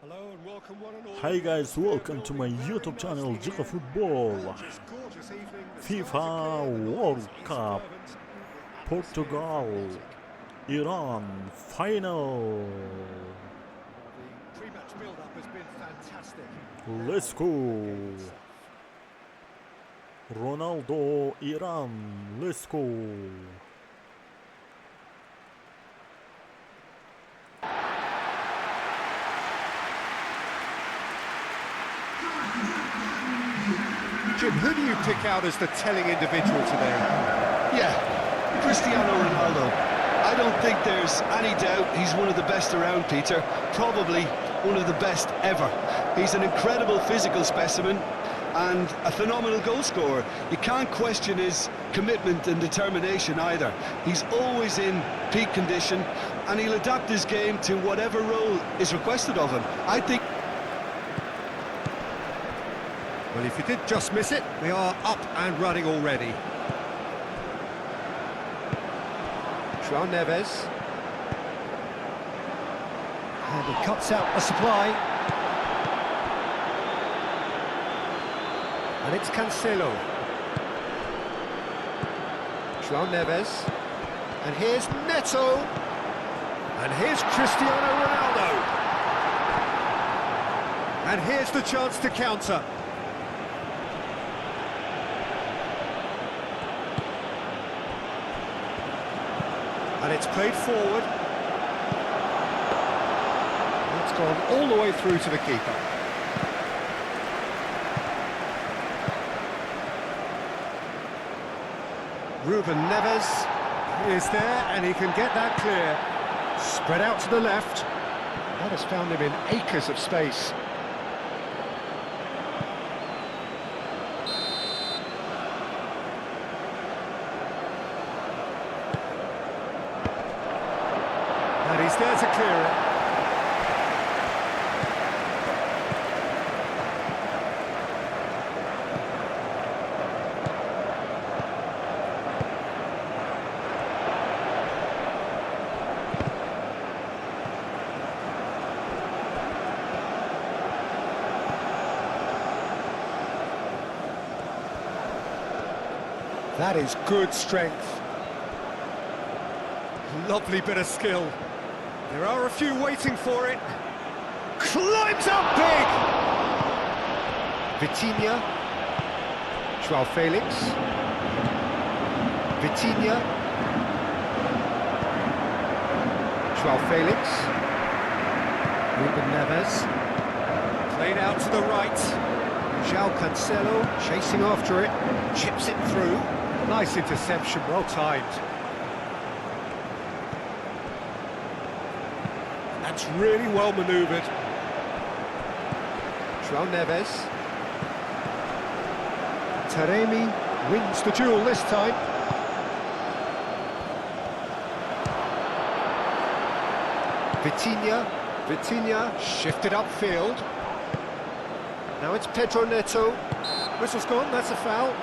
Hello and welcome one and all. Hi guys, welcome to my YouTube channel eFootball. FIFA World Cup, Portugal, Iran final. The pre-match build-up has been fantastic. Let's go. Ronaldo, Iran, let's go. Jim, who do you pick out as the telling individual today? Yeah, Cristiano Ronaldo. I don't think there's any doubt he's one of the best around, Peter. Probably one of the best ever. He's an incredible physical specimen and a phenomenal goal scorer. You can't question his commitment and determination either. He's always in peak condition and he'll adapt his game to whatever role is requested of him. I think... Well, if you did just miss it, we are up and running already. João Neves. And he cuts out a supply. And it's Cancelo. João Neves. And here's Neto. And here's Cristiano Ronaldo. And here's the chance to counter. And it's played forward. It's gone all the way through to the keeper. Ruben Neves is there and he can get that clear. Spread out to the left. That has found him in acres of space. And he's there to clear it. That is good strength. Lovely bit of skill. There are a few waiting for it. Climbs up big! Vitinha. João Felix. Vitinha. João Felix. Ruben Neves. Played out to the right. João Cancelo chasing after it. Chips it through. Nice interception, well timed. That's really well manoeuvred. João Neves. Taremi wins the duel this time. Vitinha shifted upfield. Now it's Pedro Neto. Whistle's gone, that's a foul.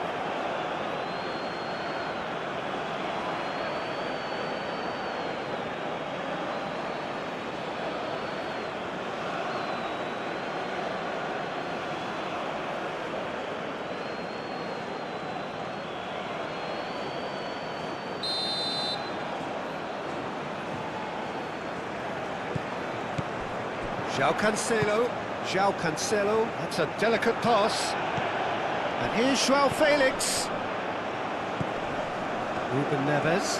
João Cancelo, that's a delicate pass. And here's João Felix. Ruben Neves.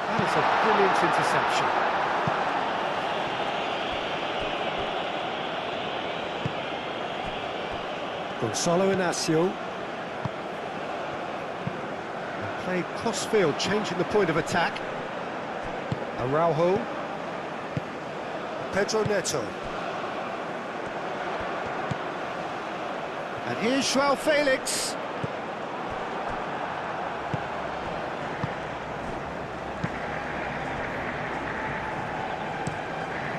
That is a brilliant interception. Gonçalo Inácio. And played cross-field, changing the point of attack. Araujo. Pedro Neto. And here's João Felix.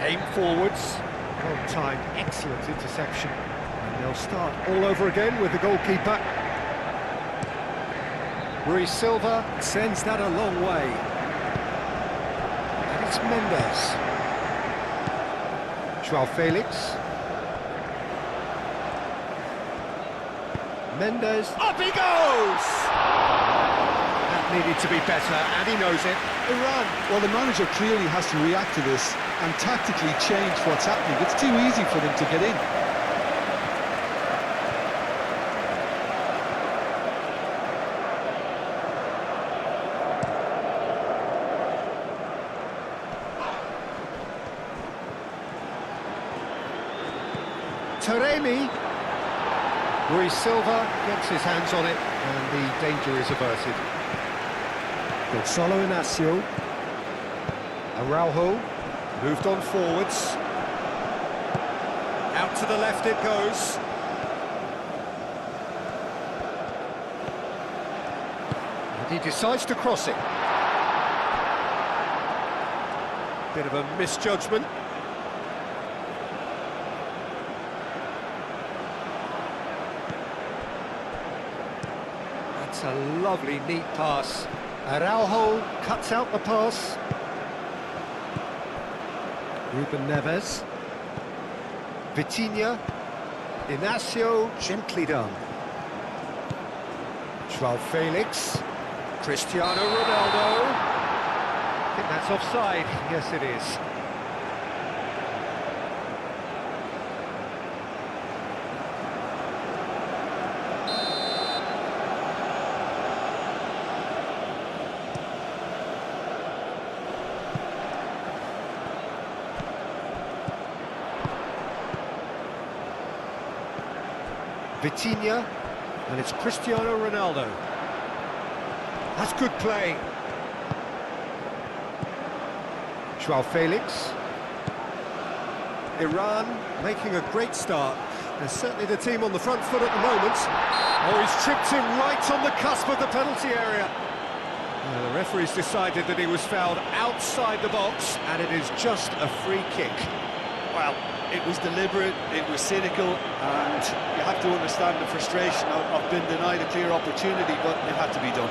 Aim forwards. Well timed, excellent interception. And they'll start all over again with the goalkeeper. Rui Silva sends that a long way. It's Mendes. Joao Felix. Mendes. Up he goes! That needed to be better, and he knows it. Iran. Well, the manager clearly has to react to this and tactically change what's happening. It's too easy for them to get in. Taremi. Rui Silva gets his hands on it, and the danger is averted. Gonzalo Inacio. Araujo moved on forwards. Out to the left it goes. And he decides to cross it. Bit of a misjudgment. That's a lovely, neat pass. Araujo cuts out the pass. Ruben Neves. Vitinha. Inacio, gently done. Joao Felix. Cristiano Ronaldo. I think that's offside. Yes, it is. Vitinha, and it's Cristiano Ronaldo. That's good play. Joao Felix. Iran making a great start. They're certainly the team on the front foot at the moment. Oh, he's chipped him right on the cusp of the penalty area. The referee's decided that he was fouled outside the box, and it is just a free kick. Well, it was deliberate, it was cynical, and you have to understand the frustration of being denied a clear opportunity, but it had to be done.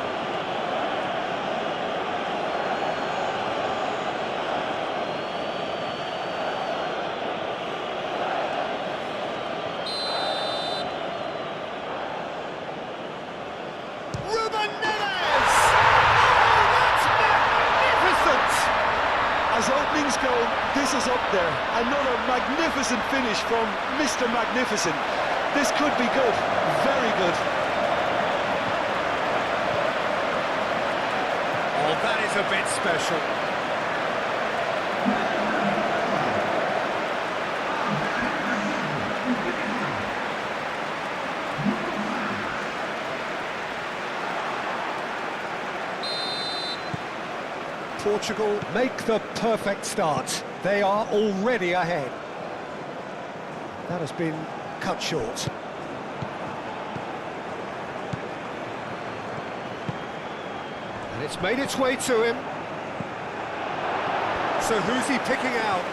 Ruben Neves! Oh, that's magnificent! As openings go, this is up there. Another magnificent finish from Mr. Magnificent. This could be good, very good. Oh, that is a bit special. Portugal make the perfect start. They are already ahead. That has been cut short. And it's made its way to him. So who's he picking out?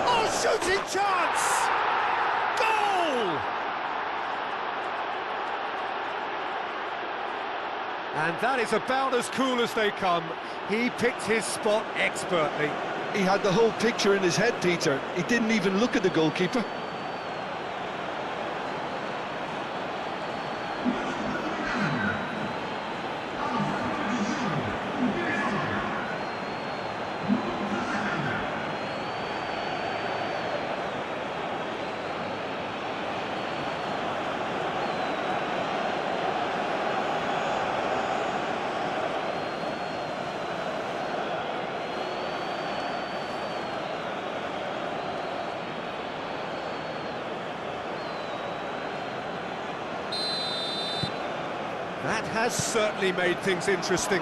Oh, shooting chance! Goal! And that is about as cool as they come. He picked his spot expertly. He had the whole picture in his head, Peter. He didn't even look at the goalkeeper. That has certainly made things interesting.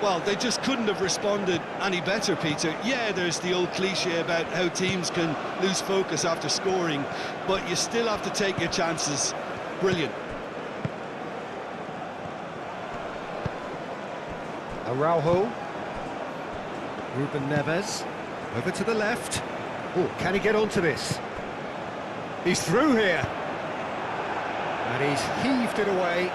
Well, they just couldn't have responded any better, Peter. Yeah, there's the old cliche about how teams can lose focus after scoring, but you still have to take your chances. Brilliant. Araujo. Ruben Neves. Over to the left. Oh, can he get onto this? He's through here. And he's heaved it away.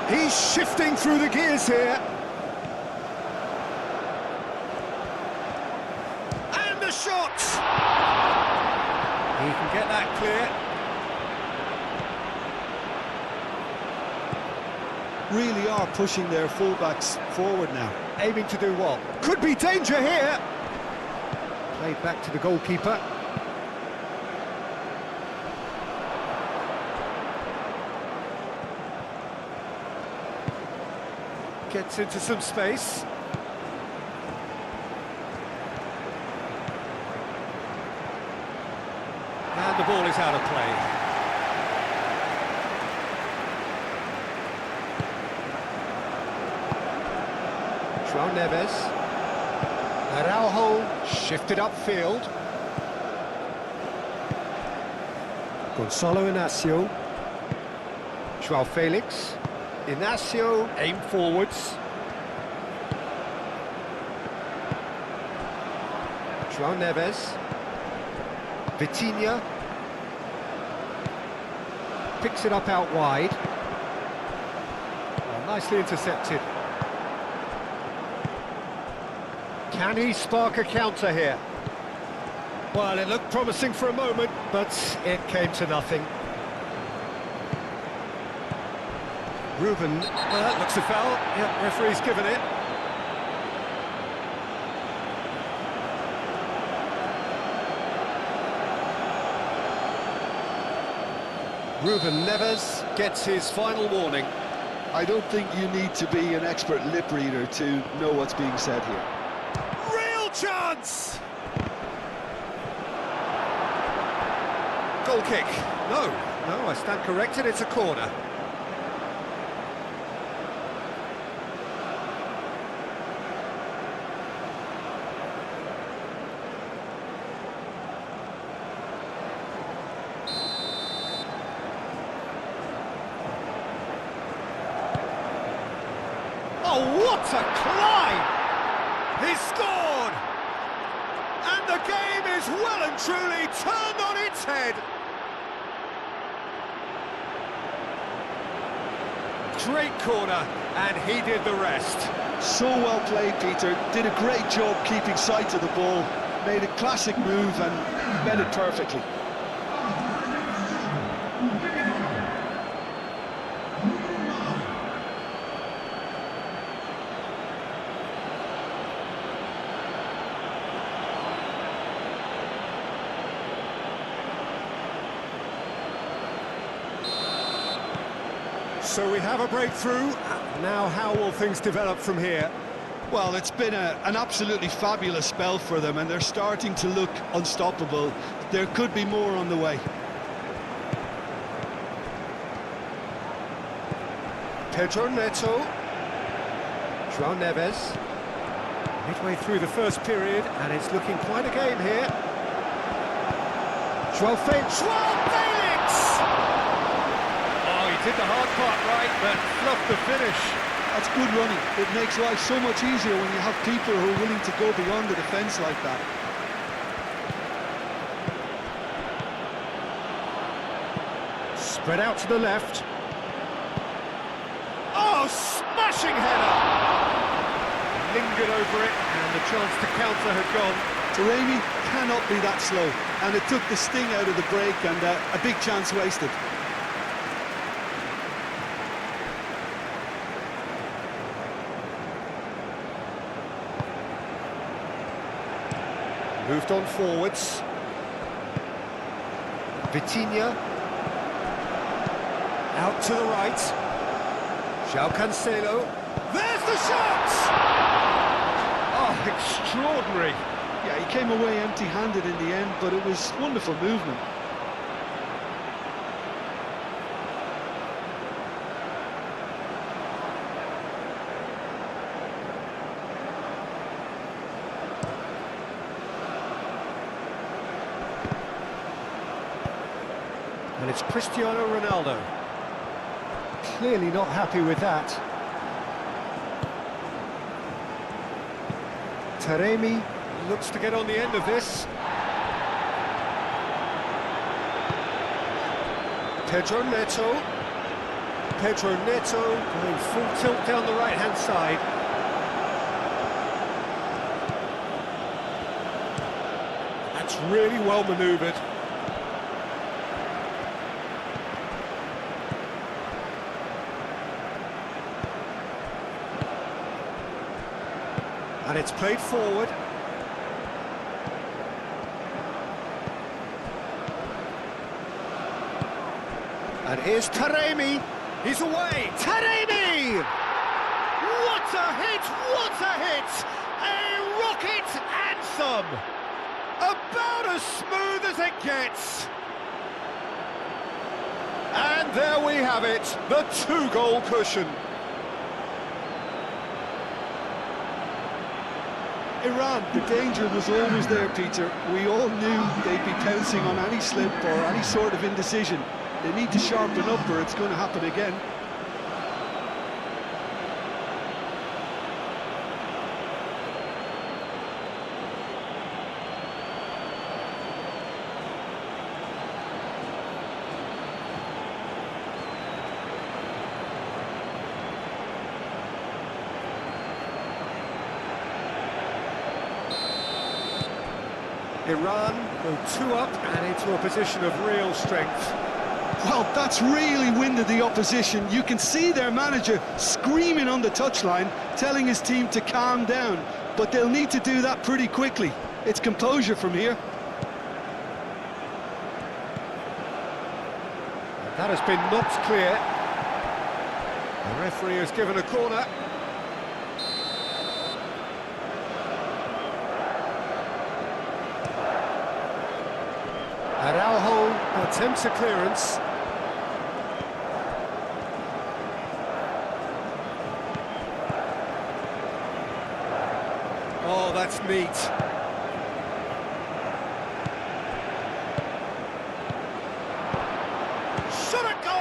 He's shifting through the gears here. And the shot! He can get that clear. Really are pushing their fullbacks forward now. Aiming to do what? Could be danger here! Played back to the goalkeeper. Gets into some space. And the ball is out of play. João Neves. Araujo shifted upfield. Gonçalo Inácio. João Felix. Inácio aim forwards. João Neves. Vitinha. Picks it up out wide. Well, nicely intercepted. Can he spark a counter here? Well, it looked promising for a moment, but it came to nothing. Ruben, looks a foul. Yep, referee's given it. Ruben Neves gets his final warning. I don't think you need to be an expert lip reader to know what's being said here. Real chance! Goal kick. No, I stand corrected, it's a corner. Oh, what a climb! He scored! And the game is well and truly turned on its head. Great corner, and he did the rest. So well played, Peter. Did a great job keeping sight of the ball. Made a classic move and met it perfectly. So we have a breakthrough. Now how will things develop from here? Well, it's been an absolutely fabulous spell for them, and they're starting to look unstoppable. There could be more on the way. Pedro Neto. João Neves. Midway through the first period, and it's looking quite a game here. João Felix. Did the hard part right, but fluffed the finish. That's good running. It makes life so much easier when you have people who are willing to go beyond the defence like that. Spread out to the left. Oh, smashing header! Lingered over it, and the chance to counter had gone. Taremi cannot be that slow, and it took the sting out of the break, and a big chance wasted. Moved on forwards. Vitinha. Out to the right. João Cancelo. There's the shot! Oh, extraordinary. Yeah, he came away empty-handed in the end, but it was wonderful movement. And it's Cristiano Ronaldo. Clearly not happy with that. Taremi looks to get on the end of this. Pedro Neto. Pedro Neto going full tilt down the right-hand side. That's really well manoeuvred. And it's played forward. And here's Taremi. He's away. Taremi! What a hit! What a hit! A rocket anthem! About as smooth as it gets. And there we have it, the two-goal cushion. Iran, the danger was always there, Peter. We all knew they'd be pouncing on any slip or any sort of indecision. They need to sharpen up or it's going to happen again. Iran go 2 up and into a position of real strength. Well, that's really winded the opposition. You can see their manager screaming on the touchline, telling his team to calm down. But they'll need to do that pretty quickly. It's composure from here. That has been knocked clear. The referee has given a corner. Araujo attempts a clearance. Oh, that's neat. Shot a goal!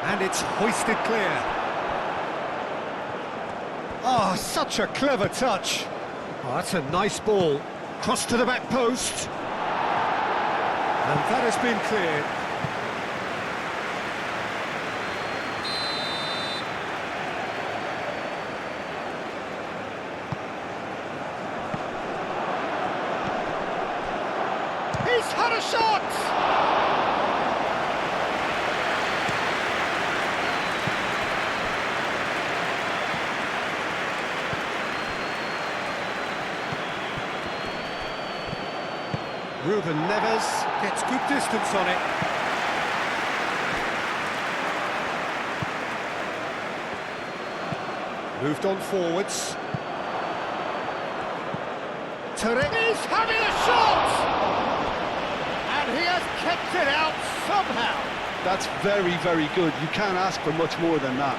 And it's hoisted clear. Oh, such a clever touch. Oh, that's a nice ball. Cross to the back post. And that has been cleared. He's had a shot! Ruben Neves gets good distance on it. Moved on forwards. Taremi's having a shot! And he has kept it out somehow. That's very, very good. You can't ask for much more than that.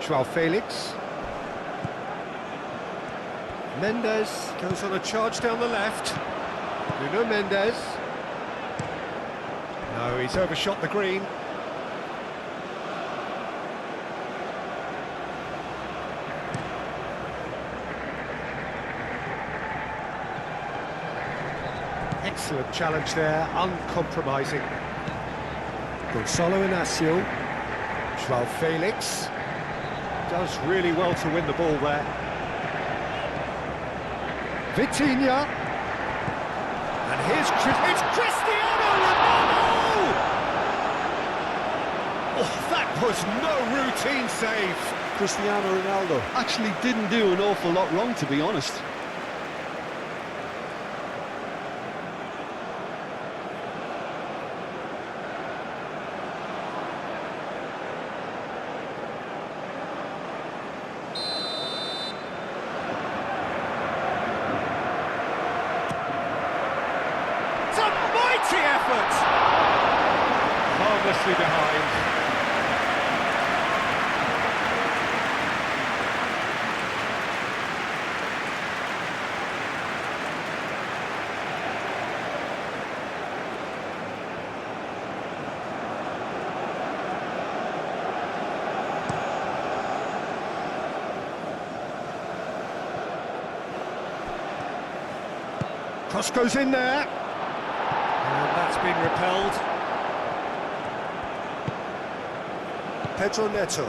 Joao Felix. Mendes goes on a charge down the left. Nuno Mendes. No, he's overshot the green. Excellent challenge there, uncompromising. Gonzalo Inacio. Joao Felix. Does really well to win the ball there. Vitinha. And here's it's Cristiano Ronaldo! Oh, that was no routine save. Cristiano Ronaldo actually didn't do an awful lot wrong, to be honest. mighty effort! Harmlessly behind. Cross goes in there, and that's been repelled. Pedro Neto.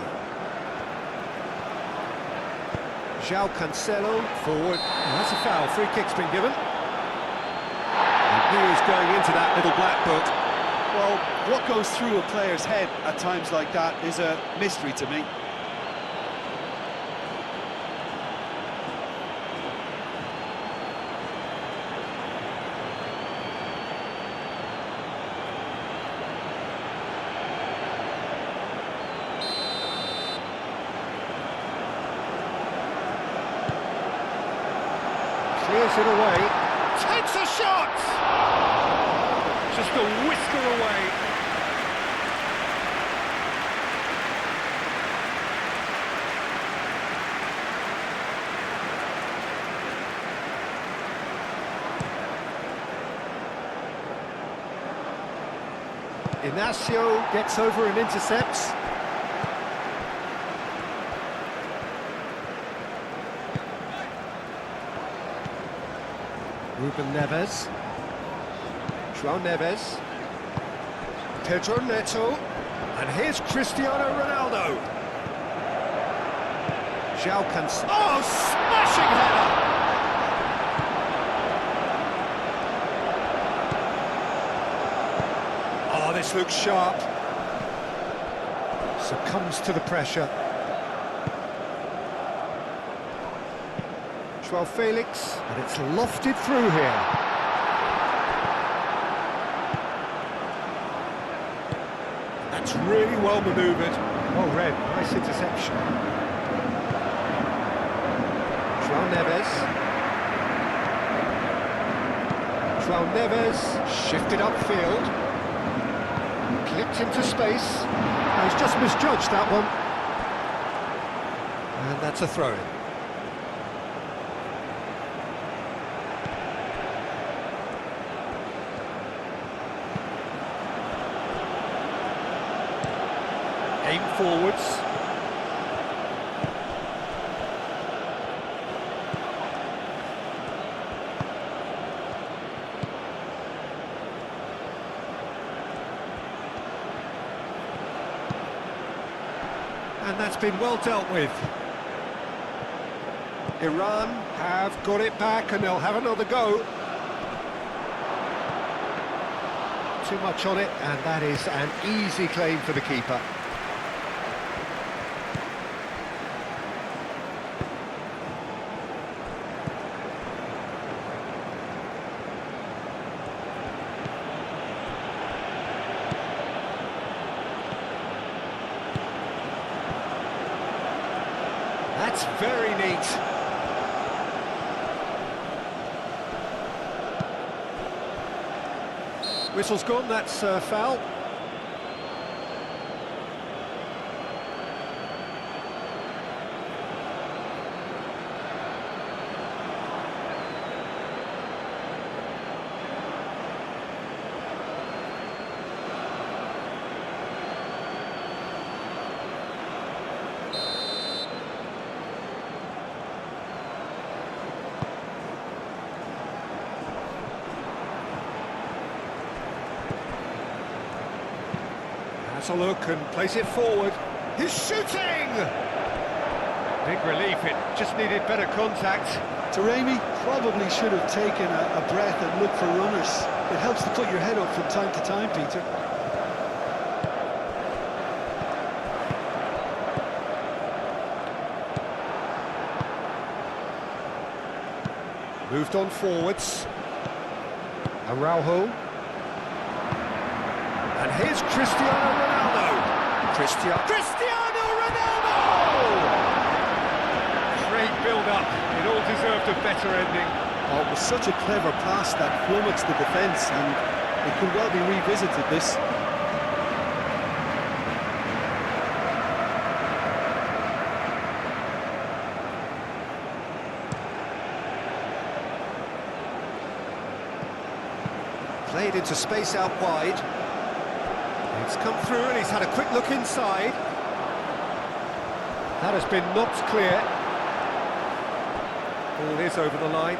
João Cancelo, forward. And that's a foul, free kick's been given. And he is going into that little black book. Well, what goes through a player's head at times like that is a mystery to me. Clears it away, takes a shot! Just a whisker away. Inacio gets over and intercepts. Ruben Neves, João Neves, Pedro Neto, and here's Cristiano Ronaldo. João Cancelo, oh, smashing header! Oh, this looks sharp. Succumbs to the pressure. João Felix, and it's lofted through here. That's really well manoeuvred. Well read, nice interception. João Neves. João Neves, shifted upfield. Clipped into space. Oh, he's just misjudged that one. And that's a throw-in. Aim forwards. And that's been well dealt with. Iran have got it back and they'll have another go. Too much on it, and that is an easy claim for the keeper. That's very neat. Whistle's gone, that's foul. Has a look and plays it forward. He's shooting! Big relief, it just needed better contact. Taremi probably should have taken a breath and looked for runners. It helps to put your head up from time to time, Peter. Moved on forwards. Araujo. And here's Cristiano Ronaldo. Cristiano Ronaldo! Great build-up. It all deserved a better ending. Oh, it was such a clever pass that flummoxed the defence, and It could well be revisited, this. Played into space out wide. It's come through and he's had a quick look inside. That has been knocked clear. Ball is over the line.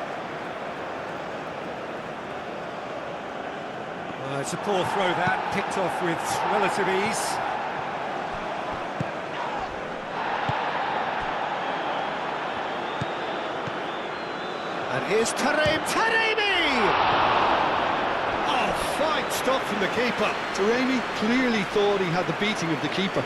It's a poor throw that, picked off with relative ease. And here's Taremi! Oh, fine stop from the keeper. Taremi clearly thought he had the beating of the keeper.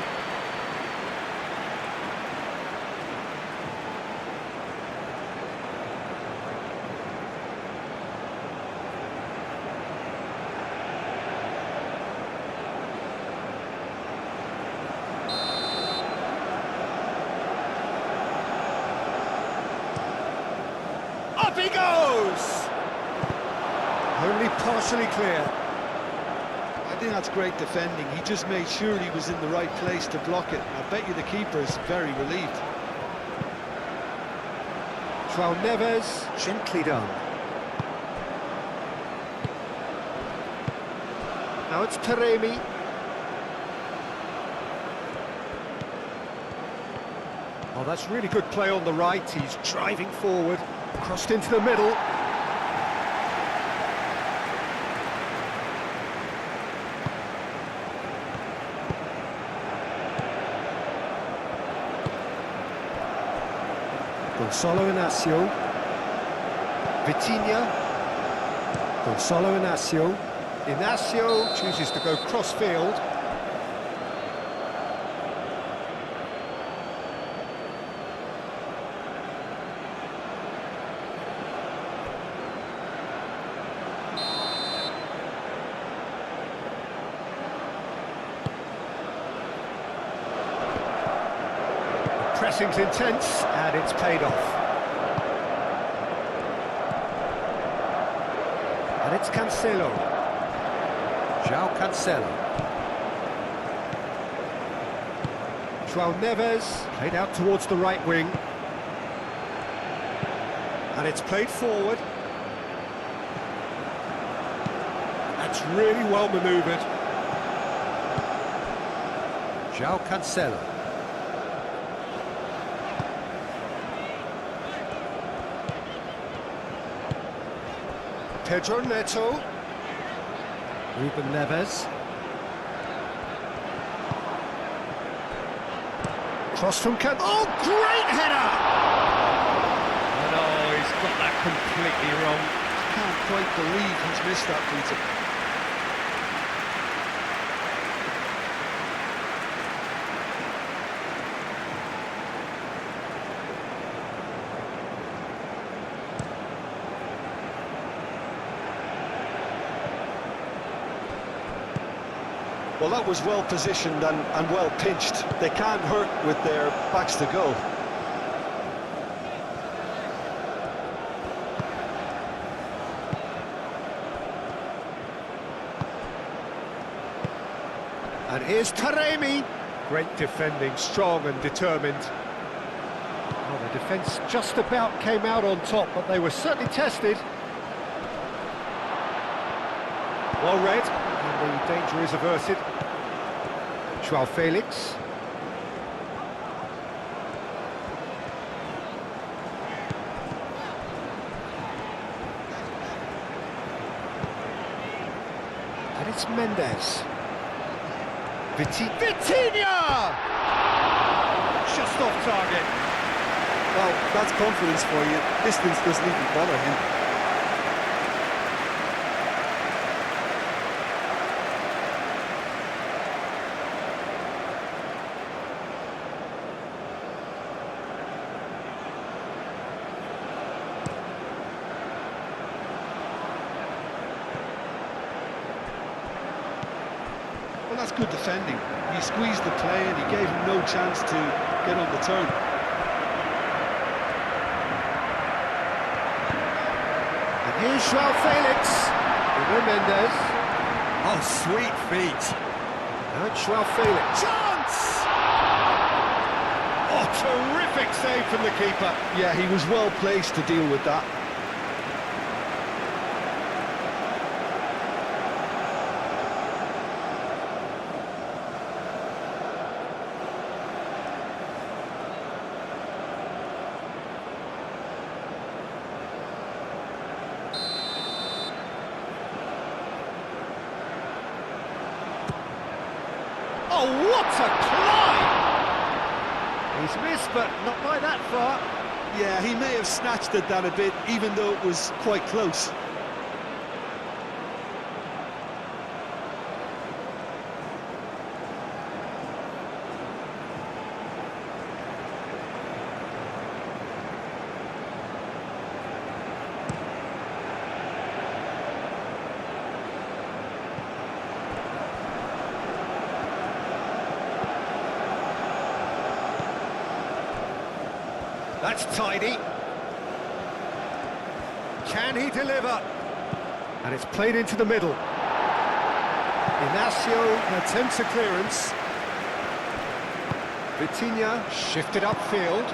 Up he goes! Only partially clear. I think that's great defending. He just made sure he was in the right place to block it. I bet you the keeper is very relieved. João Neves, gently done. Now it's Taremi. Oh, that's really good play on the right. He's driving forward, crossed into the middle. Gonçalo Inácio. Vitinha. Gonçalo Inácio. Inácio chooses to go cross-field. Pressing's intense, and it's paid off. And it's Cancelo. João Cancelo. João Neves, played out towards the right wing. And it's played forward. That's really well manoeuvred. João Cancelo. Pedro Neto. Ruben Neves. Cross from Oh, great header! And oh, he's got that completely wrong. Can't quite believe he's missed that, Peter. Well, that was well positioned and well pinched. They can't hurt with their backs to goal. And here's Taremi. Great defending, strong and determined. Well, the defence just about came out on top, but they were certainly tested. Well read, and the danger is averted. João Felix. And it's Mendes. Vitinha! Just off target. Well, that's confidence for you. Distance doesn't even bother him. Well, that's good defending. He squeezed the play and he gave him no chance to get on the turn. And here's João Felix. Mendes. Oh, sweet feet. Now it's Joao Felix. Chance! Oh, terrific save from the keeper. Yeah, he was well placed to deal with that. Oh, what a climb! He's missed, but not by that far. Yeah, he may have snatched at that a bit, even though it was quite close. That's tidy. Can he deliver? And it's played into the middle. Inacio attempts a clearance. Vitinha shifted upfield.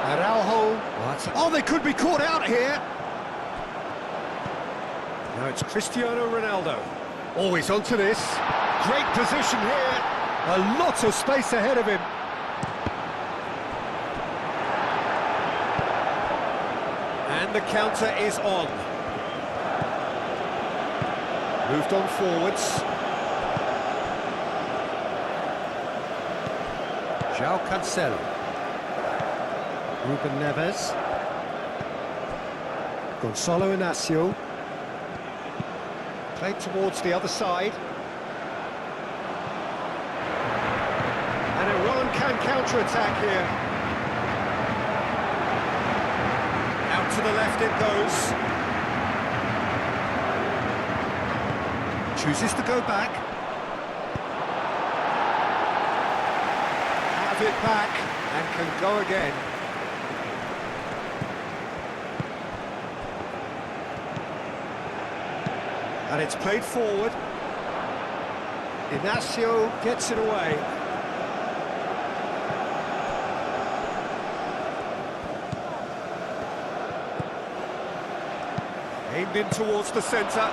Araujo. Oh, they could be caught out here. Now it's Cristiano Ronaldo. Always onto this. Great position here. A lot of space ahead of him. And the counter is on. Moved on forwards. João Cancelo. Ruben Neves. Gonçalo Inacio. Played towards the other side. And Iran can counter-attack here. Out to the left it goes. Chooses to go back. Have it back and can go again. And it's played forward. Inacio gets it away. Aimed in towards the centre.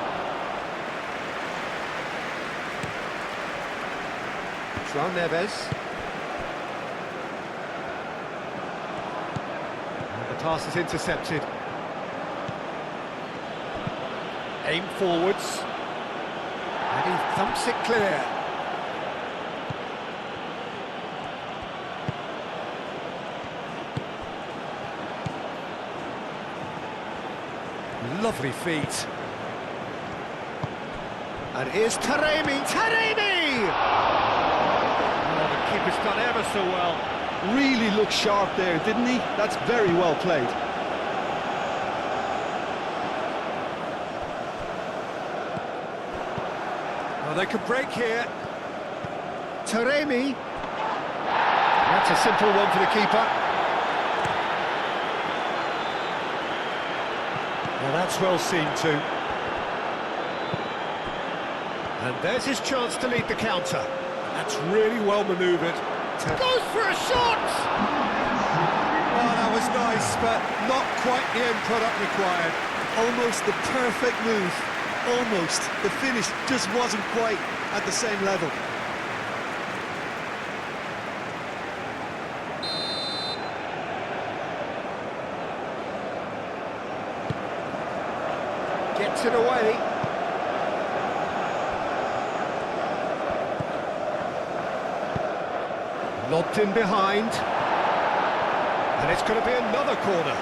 João Neves. And the pass is intercepted. Aim forwards, and he thumps it clear. Lovely feet. And here's Taremi. Taremi! Oh, the keeper's done ever so well. Really looked sharp there, didn't he? That's very well played. Oh, they could break here. Taremi. That's a simple one for the keeper. Well, that's well seen too. And there's his chance to lead the counter. That's really well manoeuvred. Goes for a shot! Oh, that was nice, but not quite the end product required. Almost the perfect move. Almost. The finish just wasn't quite at the same level. Gets it away. Lobbed in behind. And it's going to be another corner.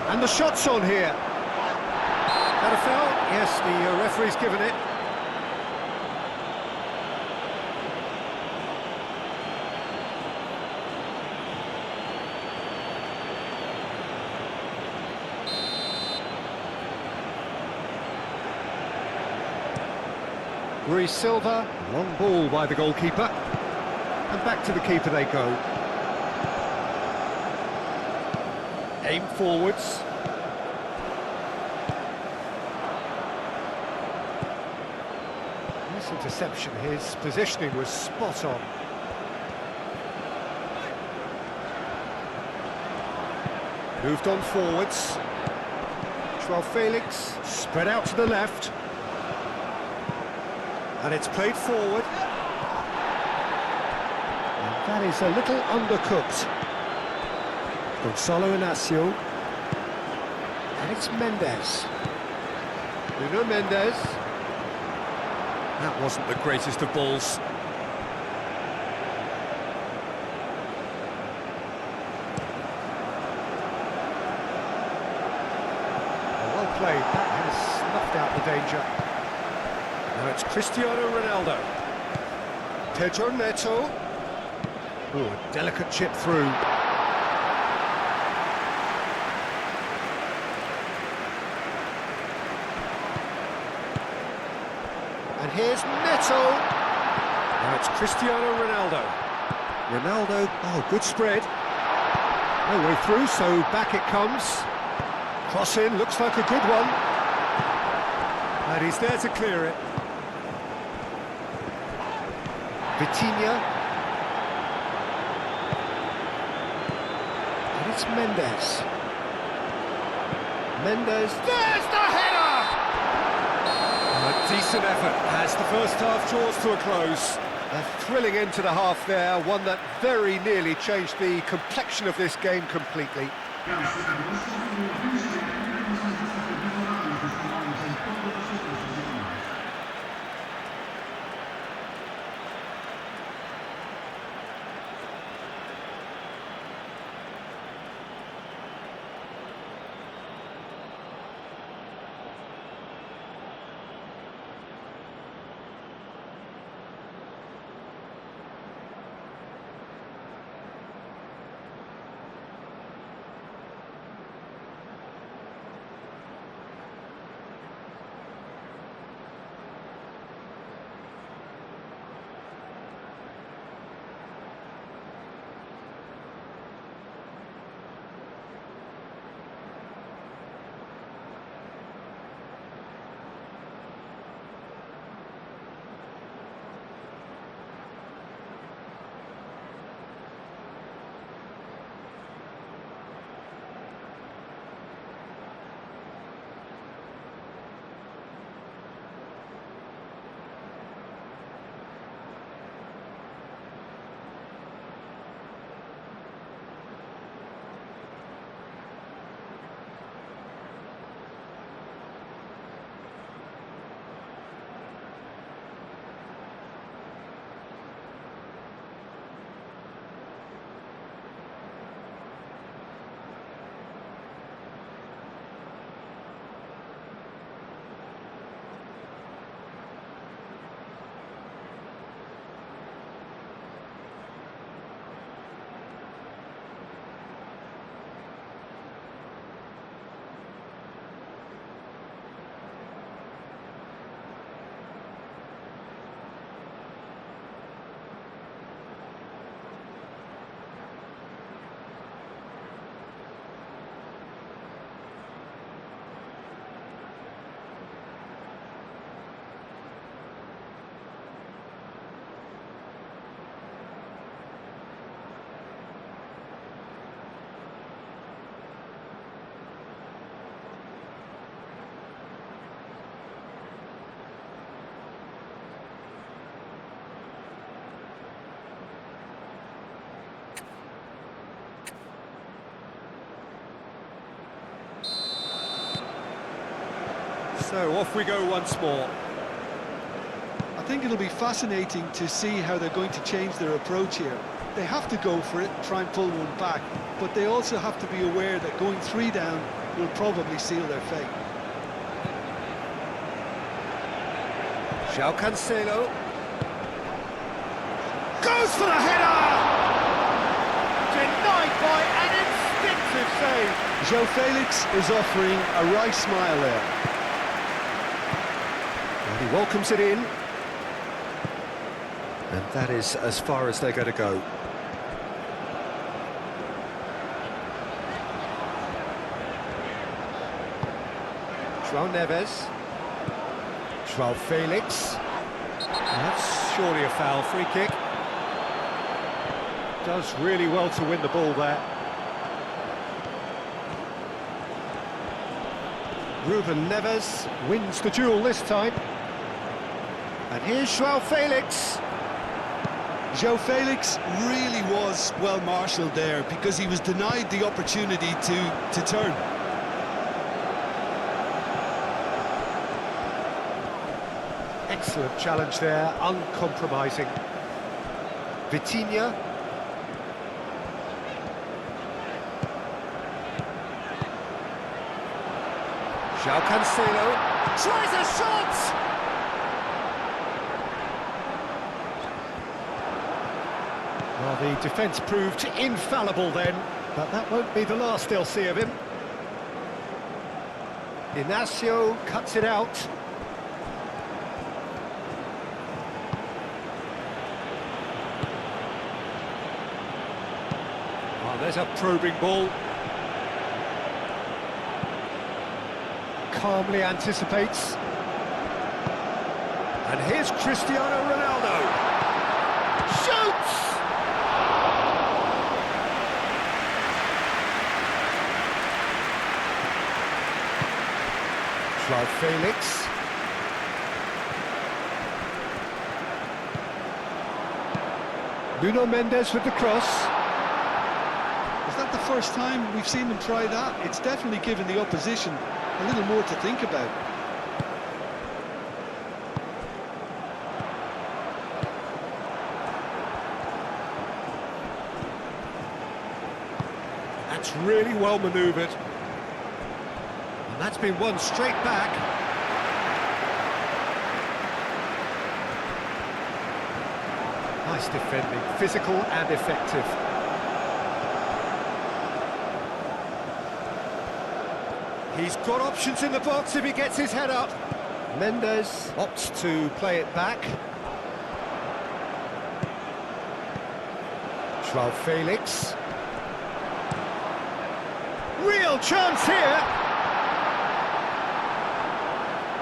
And the shot's on here. That a foul? Yes, the referee's given it. Rui Silva, long ball by the goalkeeper. And back to the keeper they go. Aim forwards. Nice interception, his positioning was spot on. Moved on forwards. Joao Felix, spread out to the left. And it's played forward. And that is a little undercooked. Gonzalo Inacio. And it's Mendes. Bruno Mendes. That wasn't the greatest of balls. Well played, that has snuffed out the danger. Now it's Cristiano Ronaldo. Pedro Neto. Oh, a delicate chip through. And here's Neto. Now it's Cristiano Ronaldo. Ronaldo, oh, good spread. No way through, so back it comes. Cross in, looks like a good one. And he's there to clear it. Vitinha. And it's Mendes. Mendes, there's the header! A decent effort as the first half draws to a close. A thrilling end to the half there, one that very nearly changed the complexion of this game completely. So off we go once more. I think it'll be fascinating to see how they're going to change their approach here. They have to go for it, try and pull one back, but they also have to be aware that going 3 down will probably seal their fate. João Cancelo goes for the header! Denied by an instinctive save. Joao Felix is offering a wry smile there. And he welcomes it in. And that is as far as they're going to go. João Neves. João Felix. That's surely a foul. Free kick. Does really well to win the ball there. Ruben Neves wins the duel this time. And here's João Felix. João Felix really was well marshalled there because he was denied the opportunity to turn. Excellent challenge there, uncompromising. Vitinha. João Cancelo tries a shot! Well, the defence proved infallible then, but that won't be the last they'll see of him. Inacio cuts it out. Oh, there's a probing ball. Calmly anticipates. And here's Cristiano Ronaldo. Shoots! João Felix. Nuno Mendes with the cross. Is that the first time we've seen them try that? It's definitely given the opposition a little more to think about. That's really well manoeuvred. And that's been won straight back. Nice defending, physical and effective. He's got options in the box if he gets his head up. Mendes opts to play it back. João Felix. Real chance here!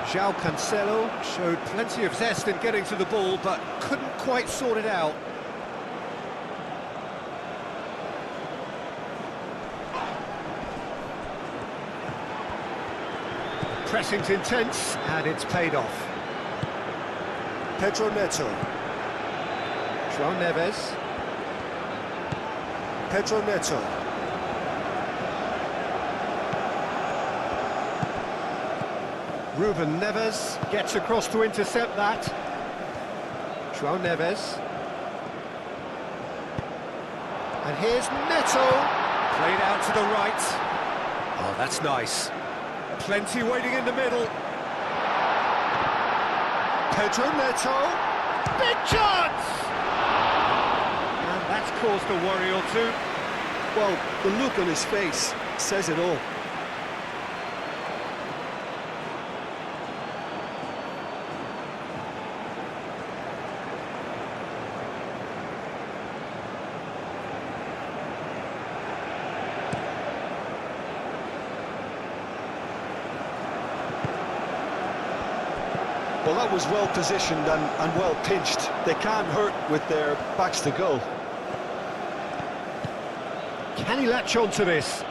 João Cancelo showed plenty of zest in getting to the ball, but couldn't quite sort it out. Pressing's intense, and it's paid off. Pedro Neto. João Neves. Pedro Neto. Ruben Neves gets across to intercept that. João Neves. And here's Neto. Played out to the right. Oh, that's nice. Plenty waiting in the middle. Pedro Neto. Big chance! And that's caused a worry or two. Well, the look on his face says it all. Well, that was well positioned and well pinched. They can't hurt with their backs to goal. Can he latch on to this?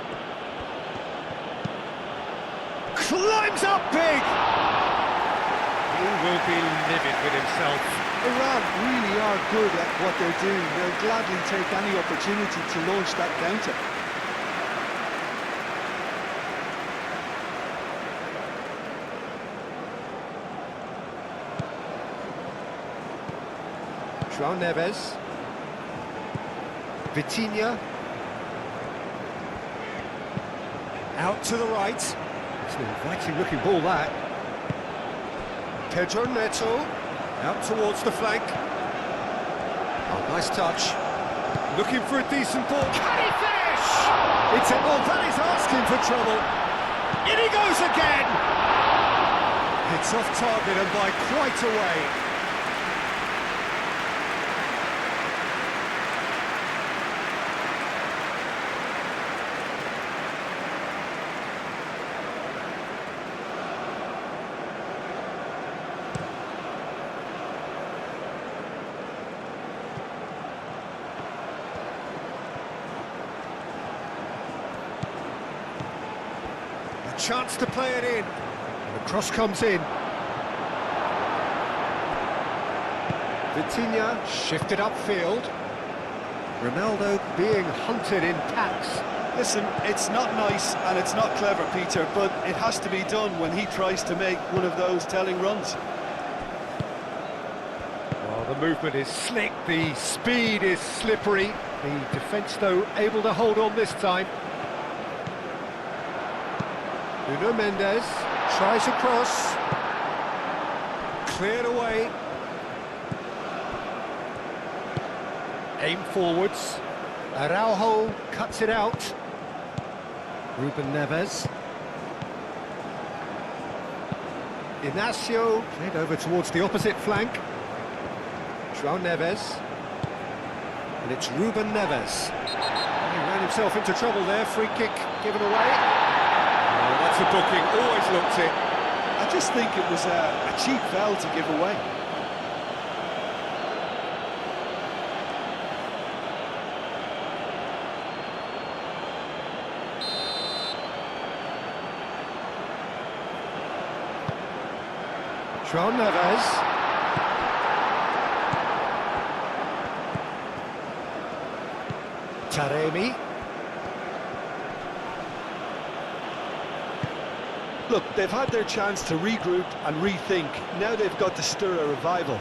Climbs up big! He will be livid with himself. Iran really are good at what they're doing. They'll gladly take any opportunity to launch that counter. João Neves. Vitinha. Out to the right. It's an inviting looking ball, that. Pedro Neto. Out towards the flank. Oh, nice touch. Looking for a decent ball. Can he finish? It's a ball that is asking for trouble. In he goes again. It's off target and by quite a way. chance to play it in. And the cross comes in. Vitinha shifted upfield. Ronaldo being hunted in packs. Listen, it's not nice and it's not clever, Peter, but it has to be done when he tries to make one of those telling runs. Well, the movement is slick, the speed is slippery. The defence, though, able to hold on this time. Nuno Mendes tries a cross. Cleared away. Aim forwards. Araujo cuts it out. Ruben Neves. Inacio played over towards the opposite flank. João Neves. And it's Ruben Neves. He ran himself into trouble there. Free kick given away. Oh, that's a booking. Always looked it. I just think it was a cheap foul to give away. João Neves. Taremi. Look, they've had their chance to regroup and rethink. Now they've got to stir a revival.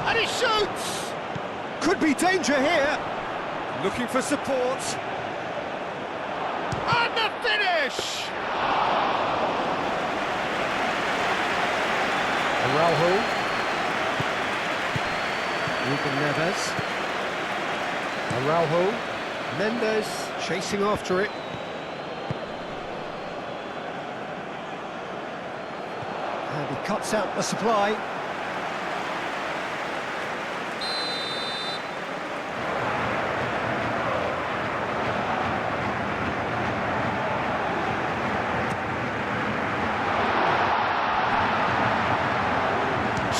And he shoots! Could be danger here. Looking for support. And the finish! Araujo. Ruben Neves. Araujo. Mendes chasing after it. And he cuts out the supply.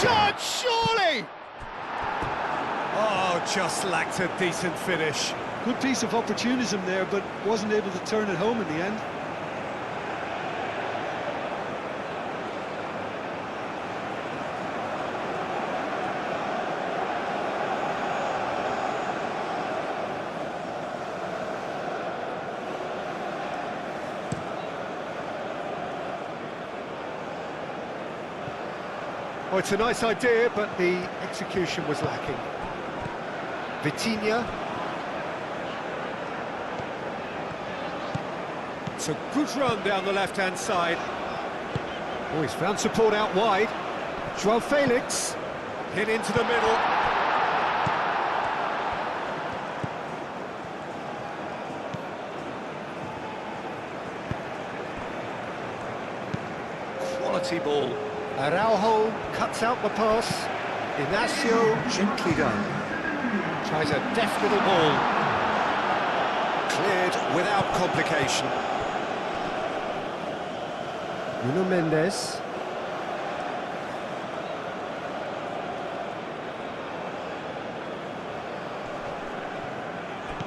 Shot, surely! Oh, just lacked a decent finish. Good piece of opportunism there, but wasn't able to turn it home in the end. Oh, it's a nice idea, but the execution was lacking. Vitinha. It's a good run down the left-hand side. Oh, he's found support out wide. João Felix hit into the middle. Quality ball. Araujo cuts out the pass. Inacio gently done. Tries a deft little ball. Cleared without complication. Nuno Mendes.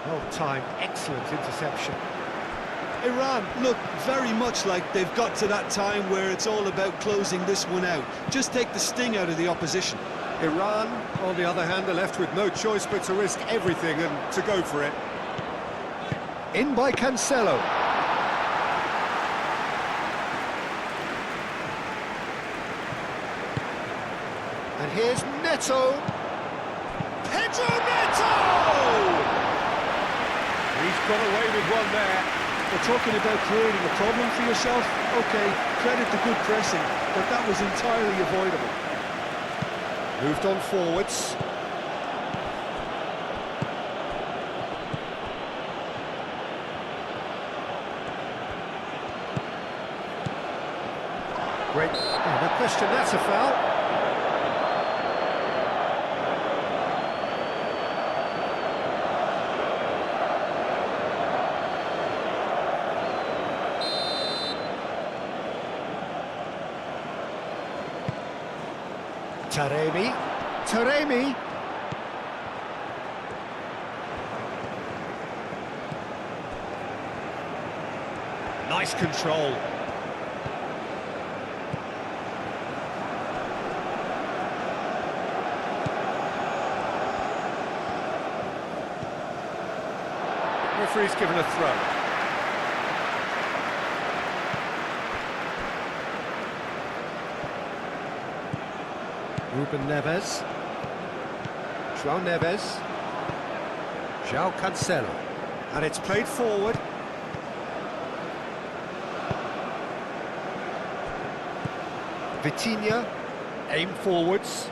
Well timed, excellent interception. Iran look very much like they've got to that time where it's all about closing this one out. Just take the sting out of the opposition. Iran, on the other hand, are left with no choice but to risk everything and to go for it. In by Cancelo. And here's Neto. Pedro Neto! He's got away with one there. We're talking about creating a problem for yourself. Okay, credit the good pressing, but that was entirely avoidable. Moved on forwards. Great. Oh, no question, that's a foul. Taremi. Nice control. Referee's given a throw. Ruben Neves. João Neves. João Cancelo. And it's played forward. Vitinha. Aim forwards.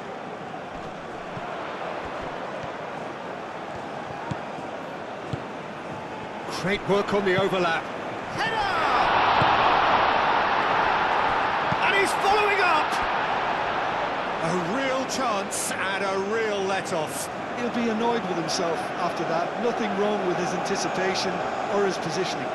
Great work on the overlap. Header! And he's following up! A real chance and a real let-off. He'll be annoyed with himself after that. Nothing wrong with his anticipation or his positioning.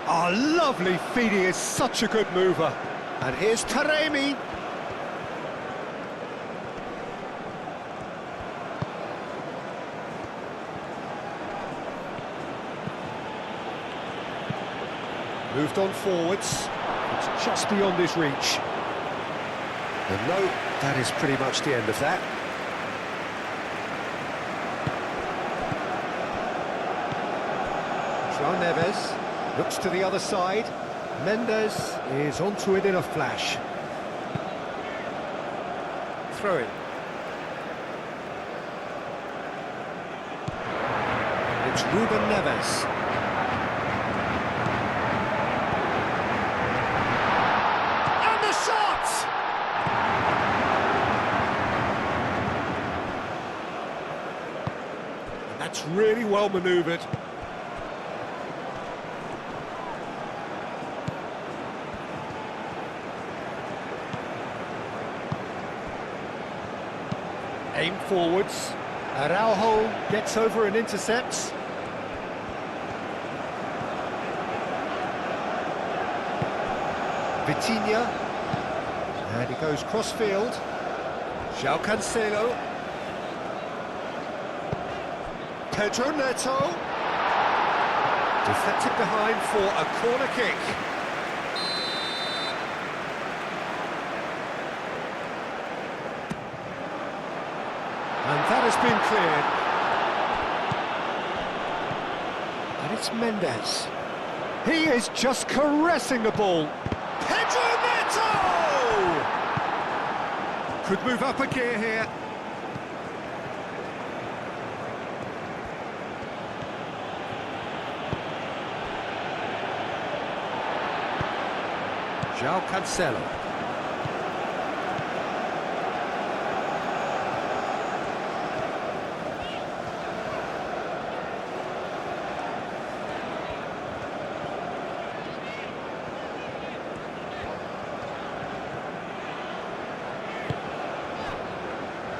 Oh, lovely feed, he is such a good mover. And here's Taremi. Moved on forwards. It's just beyond his reach. And no, that is pretty much the end of that. João Neves. Looks to the other side. Mendes is onto it in a flash. Throw in. It's Ruben Neves. And the shot! And that's really well manoeuvred. Aim forwards. Araujo gets over and intercepts. Vitinha. And he goes cross-field. João Cancelo. Pedro Neto. Deflected behind for a corner kick. And that has been cleared. And it's Mendes. He is just caressing the ball. Pedro Neto! Could move up a gear here. João Cancelo.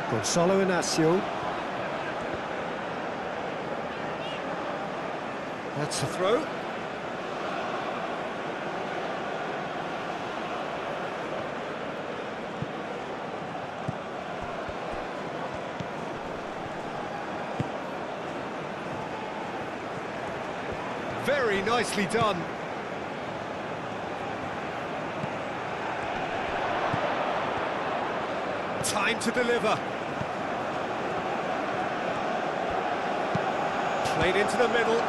Gonçalo Inácio. That's a throw. Very nicely done. Time to deliver. Played into the middle.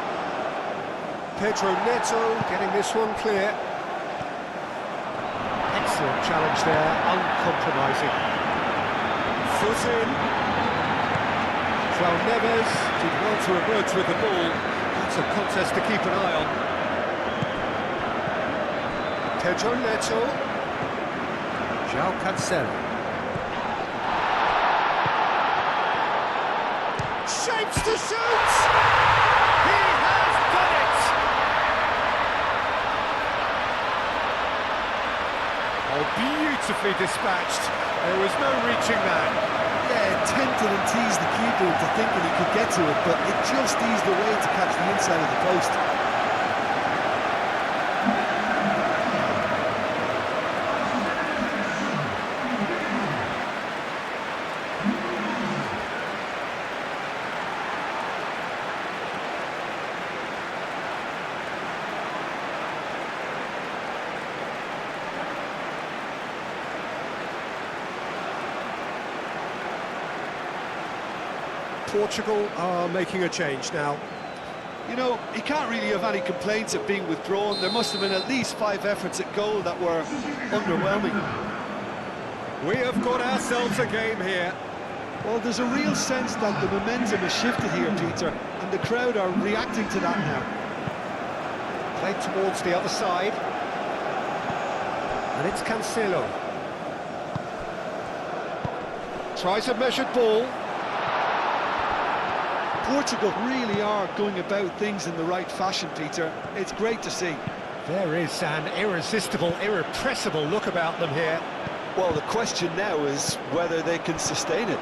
Pedro Neto getting this one clear. Excellent challenge there, uncompromising. Foot in. João Neves did well to emerge with the ball. That's a contest to keep an eye on. Pedro Neto. João Cancelo. Shapes to shoot! He has done it! Oh, beautifully dispatched. There was no reaching that. Yeah, tempted and teased the keeper into thinking he could get to it, but it just eased away to catch the inside of the post. Portugal are making a change now. You know, he can't really have any complaints at being withdrawn. There must have been at least 5 efforts at goal that were underwhelming. We have got ourselves a game here. Well, there's a real sense that the momentum has shifted here, Peter, and the crowd are reacting to that now. Played towards the other side. And it's Cancelo. Tries a measured ball. Portugal really are going about things in the right fashion, Peter. It's great to see. There is an irresistible, irrepressible look about them here. Well, the question now is whether they can sustain it.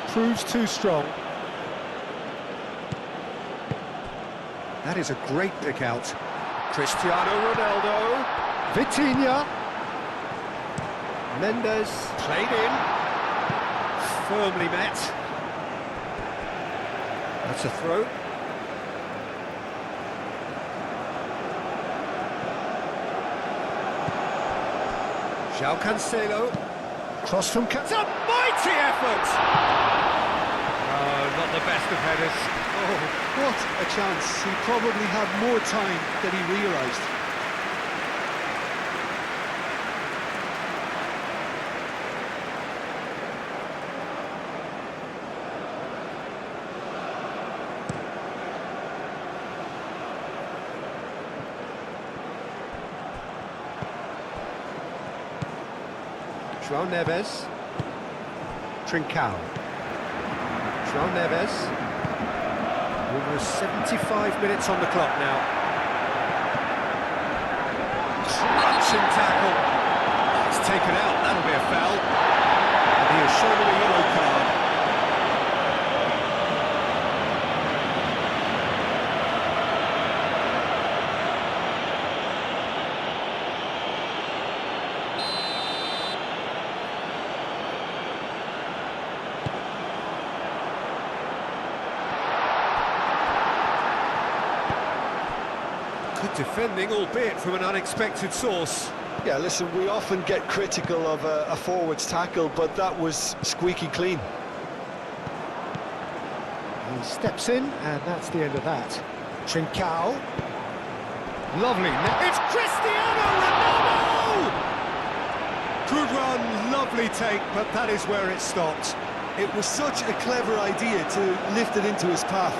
Proves too strong. That is a great pick out. Cristiano Ronaldo. Vitinha. Mendes. Played in. Firmly met. That's a throw. João Cancelo. Cross from Cancelo. Mighty effort! Oh, not the best of headers. Oh, what a chance. He probably had more time than he realised. João Neves. Trincao. João Neves. Almost 75 minutes on the clock now. Crunching tackle. It's taken out, that'll be a foul. And he has shown him a yellow card. Good defending, albeit from an unexpected source. Yeah, listen, we often get critical of a forward's tackle, but that was squeaky clean. He steps in, and that's the end of that. Trincao. Lovely. It's Cristiano Ronaldo! Good run, lovely take, but that is where it stopped. It was such a clever idea to lift it into his path.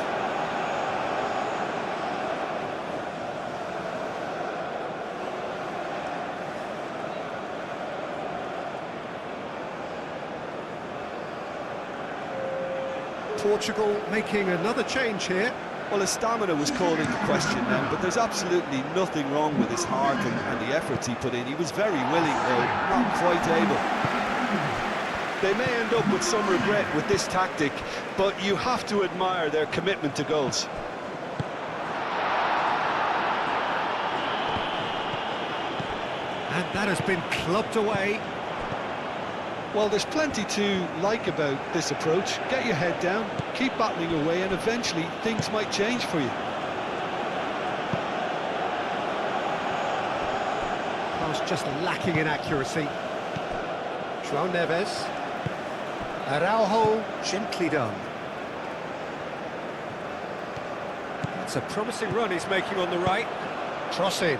Portugal making another change here. Well, his stamina was called into question then, but there's absolutely nothing wrong with his heart and the efforts he put in. He was very willing, though not quite able. They may end up with some regret with this tactic, but you have to admire their commitment to goals. And that has been clubbed away. Well, there's plenty to like about this approach. Get your head down, keep battling away, and eventually things might change for you. Pass just lacking in accuracy. João Neves. Araujo, gently done. That's a promising run he's making on the right. Cross in.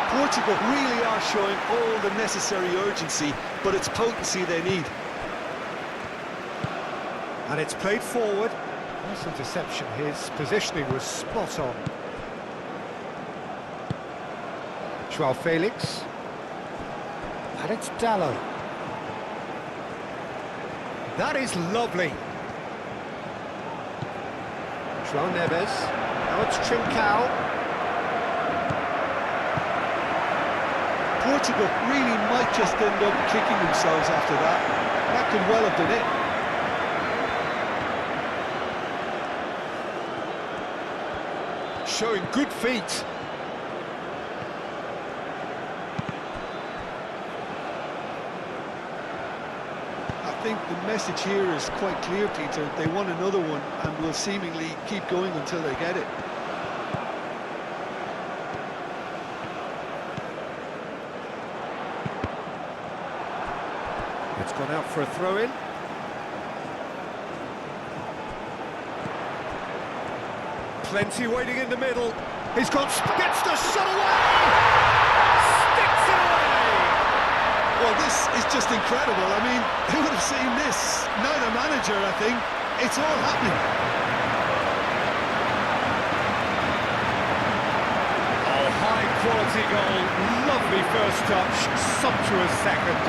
Portugal really are showing all the necessary urgency, but it's potency they need. And it's played forward. Nice interception. His positioning was spot on. João Felix. And it's Dallo. That is lovely. João Neves. Now it's Trincao. Portugal really might just end up kicking themselves after that. That could well have been it. Showing good feet. I think the message here is quite clear, Peter. They want another one and will seemingly keep going until they get it. It's gone out for a throw-in. Plenty waiting in the middle. He's got... gets the shot away! Sticks it away! Well, this is just incredible. I mean, who would have seen this? Neither manager, I think. It's all happening. Oh, high-quality goal. Lovely first touch. Sumptuous second.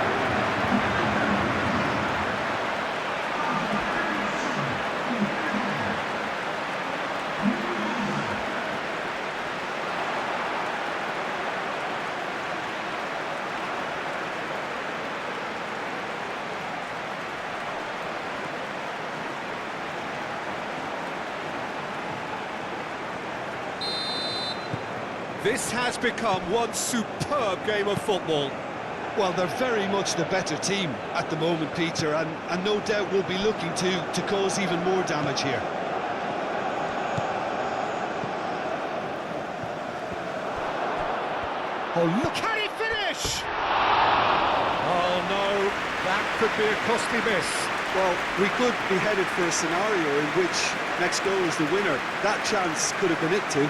This has become one superb game of football. Well, they're very much the better team at the moment, Peter, and no doubt will be looking to cause even more damage here. Oh, look, can he finish? Oh, no, that could be a costly miss. Well, we could be headed for a scenario in which next goal is the winner. That chance could have been it too.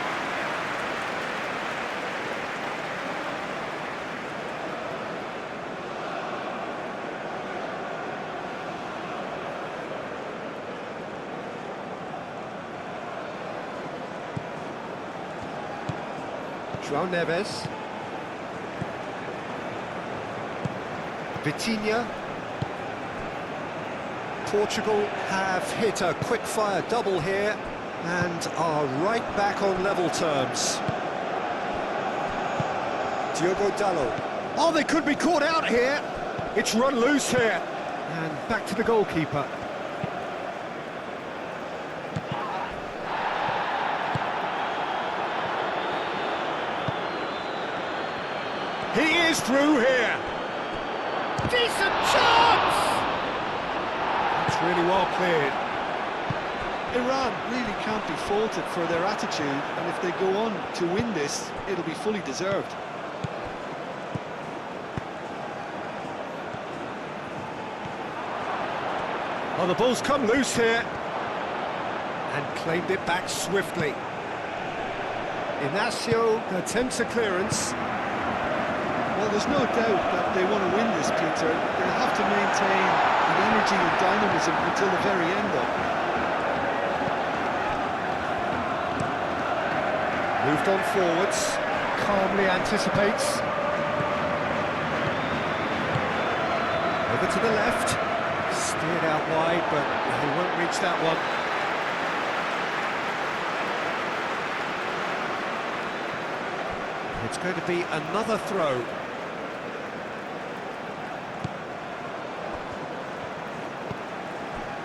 João Neves. Vitinha. Portugal have hit a quick-fire double here and are right back on level terms. Diogo Dalot. Oh, they could be caught out here. It's run loose here. And back to the goalkeeper. He is through here. Decent chance! It's really well cleared. Iran really can't be faulted for their attitude, and if they go on to win this, it'll be fully deserved. Oh, the ball's come loose here. And claimed it back swiftly. Inacio attempts a clearance. Well, there's no doubt that they want to win this, Peter. They'll have to maintain the energy and dynamism until the very end, though. Moved on forwards, calmly anticipates. Over to the left, steered out wide, but he won't reach that one. It's going to be another throw.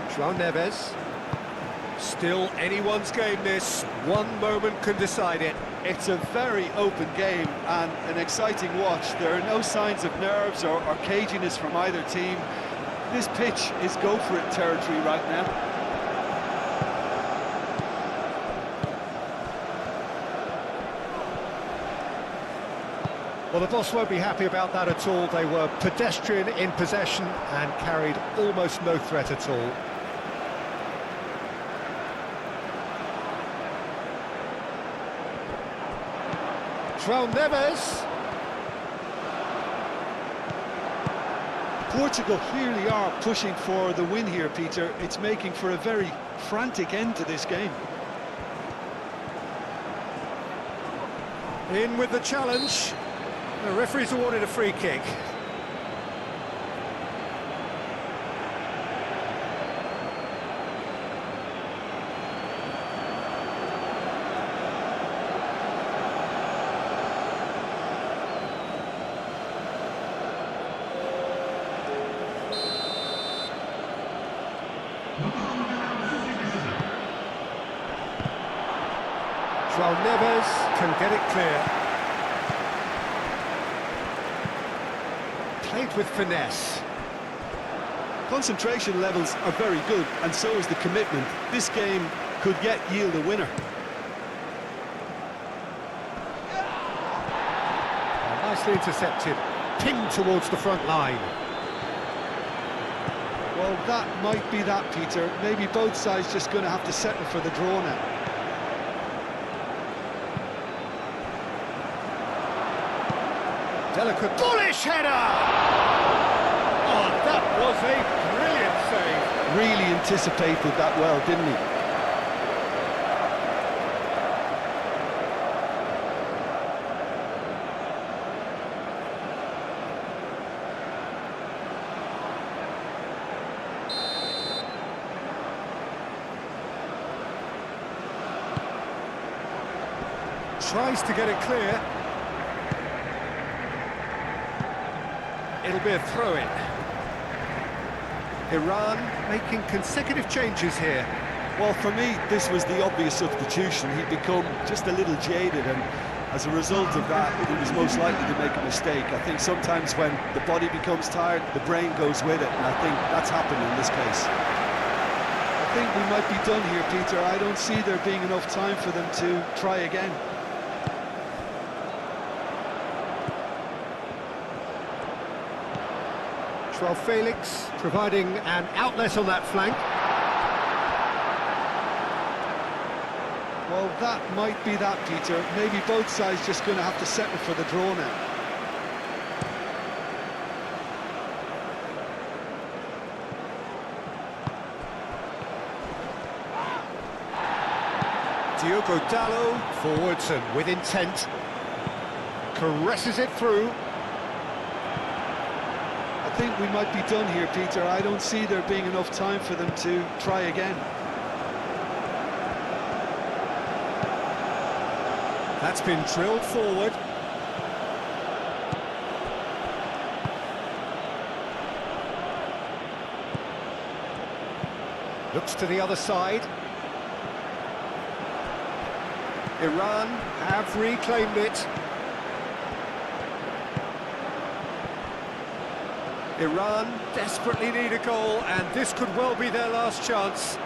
João Neves. Still anyone's game this. One moment can decide it. It's a very open game and an exciting watch. There are no signs of nerves or caginess from either team. This pitch is go-for-it territory right now. Well, the boss won't be happy about that at all. They were pedestrian in possession and carried almost no threat at all. João Neves. Portugal clearly are pushing for the win here, Peter. It's making for a very frantic end to this game. In with the challenge. The referee's awarded a free kick. João Neves can get it clear. Played with finesse. Concentration levels are very good, and so is the commitment. This game could yet yield a winner. Nicely intercepted, pinged towards the front line. Well, that might be that, Peter. Maybe both sides just going to have to settle for the draw now. Delicate, bullish header! Oh, that was a brilliant save. Really anticipated that well, didn't he? Tries to get it clear. It'll be a throw-in. Iran making consecutive changes here. Well, for me, this was the obvious substitution. He'd become just a little jaded, and as a result of that, he was most likely to make a mistake. I think sometimes when the body becomes tired, the brain goes with it, and I think that's happened in this case. I think we might be done here, Peter. I don't see there being enough time for them to try again. João Felix providing an outlet on that flank. Well, that might be that, Peter. Maybe both sides just going to have to settle for the draw now. Diogo Dalot forwards and with intent. Caresses it through. I think we might be done here, Peter. I don't see there being enough time for them to try again. That's been drilled forward. Looks to the other side. Iran have reclaimed it. Iran desperately need a goal, and this could well be their last chance.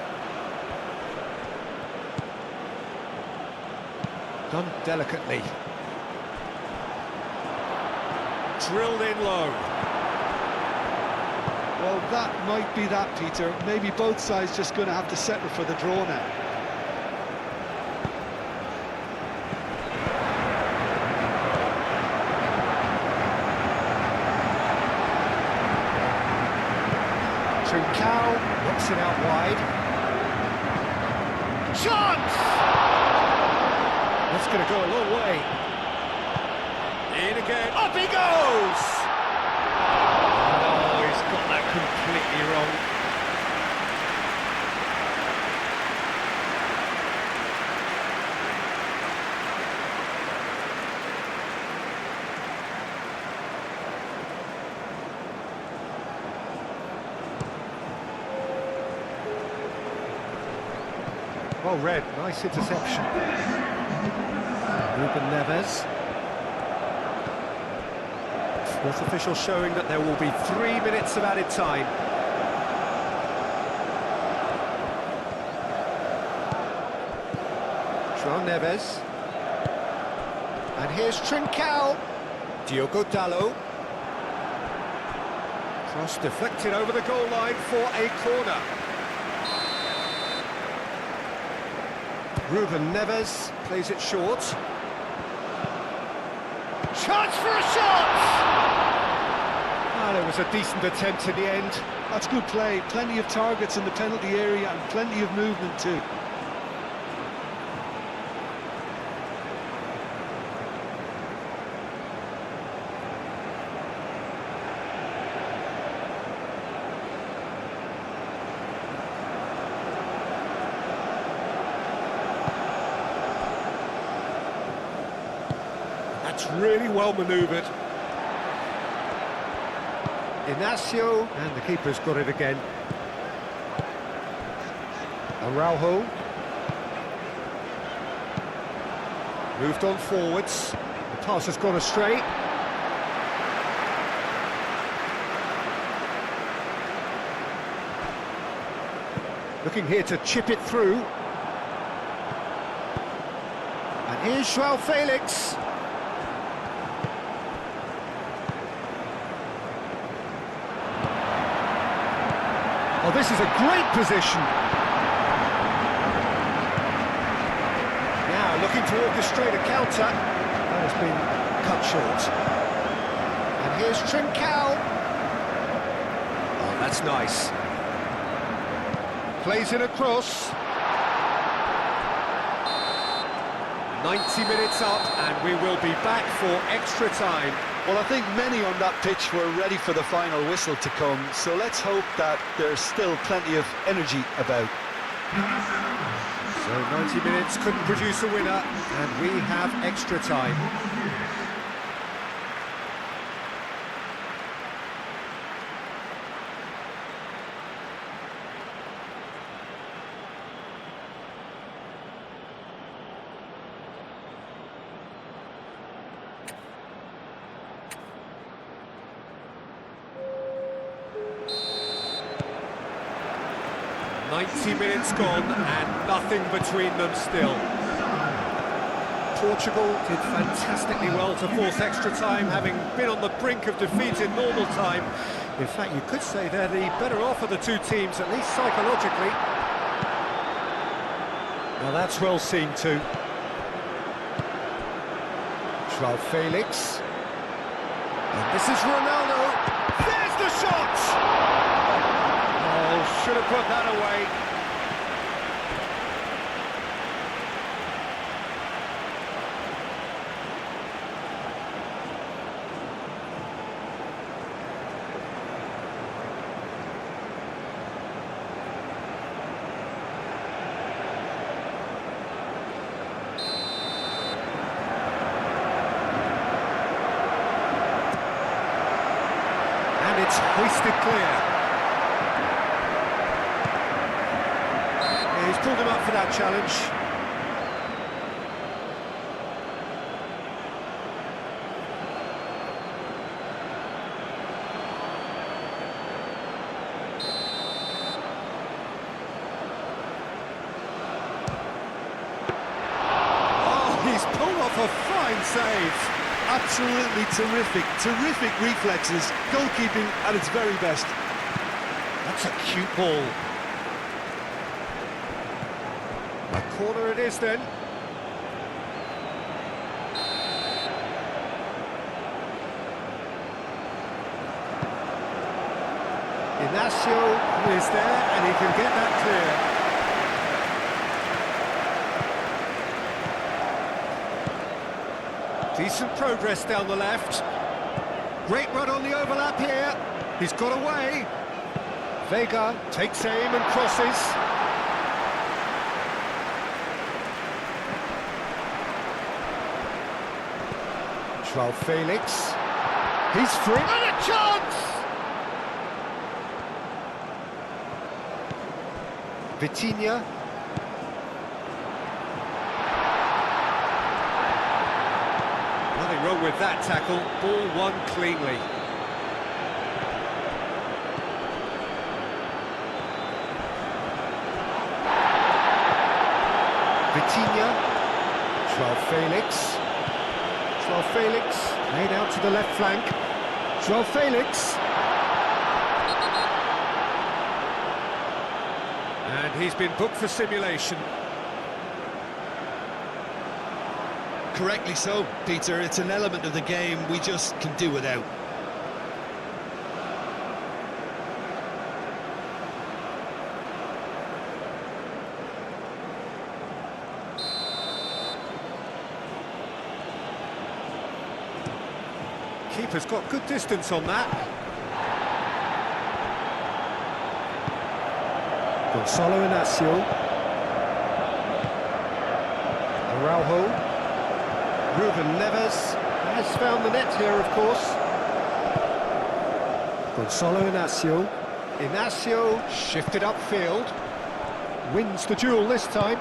Done delicately. Drilled in low. Well, that might be that, Peter. Maybe both sides just going to have to settle for the draw now. Trincao knocks it out wide. Chance! That's going to go a long way. In again. Up he goes! Oh, he's got that completely wrong. Well read, nice interception. Ruben Neves. Fourth official showing that there will be 3 minutes of added time. João Neves. And here's Trincao. Diogo Dalot. Cross deflected over the goal line for a corner. Ruben Neves plays it short. Chance for a shot! Ah, there was a decent attempt in the end. That's good play. Plenty of targets in the penalty area and plenty of movement too. That's really well manoeuvred. Inacio, and the keeper's got it again. Araujo. Moved on forwards. The pass has gone astray. Looking here to chip it through. And here's João Felix. Oh, this is a great position. Now looking to orchestrate a counter. That has been cut short. And here's Trincao. Oh, that's nice. Plays it across. 90 minutes up, and we will be back for extra time. Well, I think many on that pitch were ready for the final whistle to come, so let's hope that there's still plenty of energy about. So 90 minutes couldn't produce a winner, and we have extra time. .90 minutes gone and nothing between them still. Portugal did fantastically well to force extra time, having been on the brink of defeat in normal time. In fact, you could say they're the better off of the two teams, at least psychologically. Now that's well seen too. João Felix. And this is Ronaldo. There's the shot! Oh, should have put that away. And it's hoisted clear. He's pulled him up for that challenge. Oh, he's pulled off a fine save. Absolutely terrific reflexes, goalkeeping at its very best. That's a cute ball. A corner it is then. Inacio is there and he can get that clear. Decent progress down the left. Great run on the overlap here. He's got away. Vega takes aim and crosses. João Felix, he's free, and a chance! Vitinha. Nothing wrong with that tackle, ball won cleanly. Vitinha, João Felix. João Felix, laid out to the left flank. João Felix. And he's been booked for simulation. Correctly so, Peter. It's an element of the game we just can do without. Keeper's got good distance on that. Gonçalo Inacio. Araujo. Ruben Neves has found the net here, of course. Gonçalo Inacio. Inacio shifted upfield. Wins the duel this time.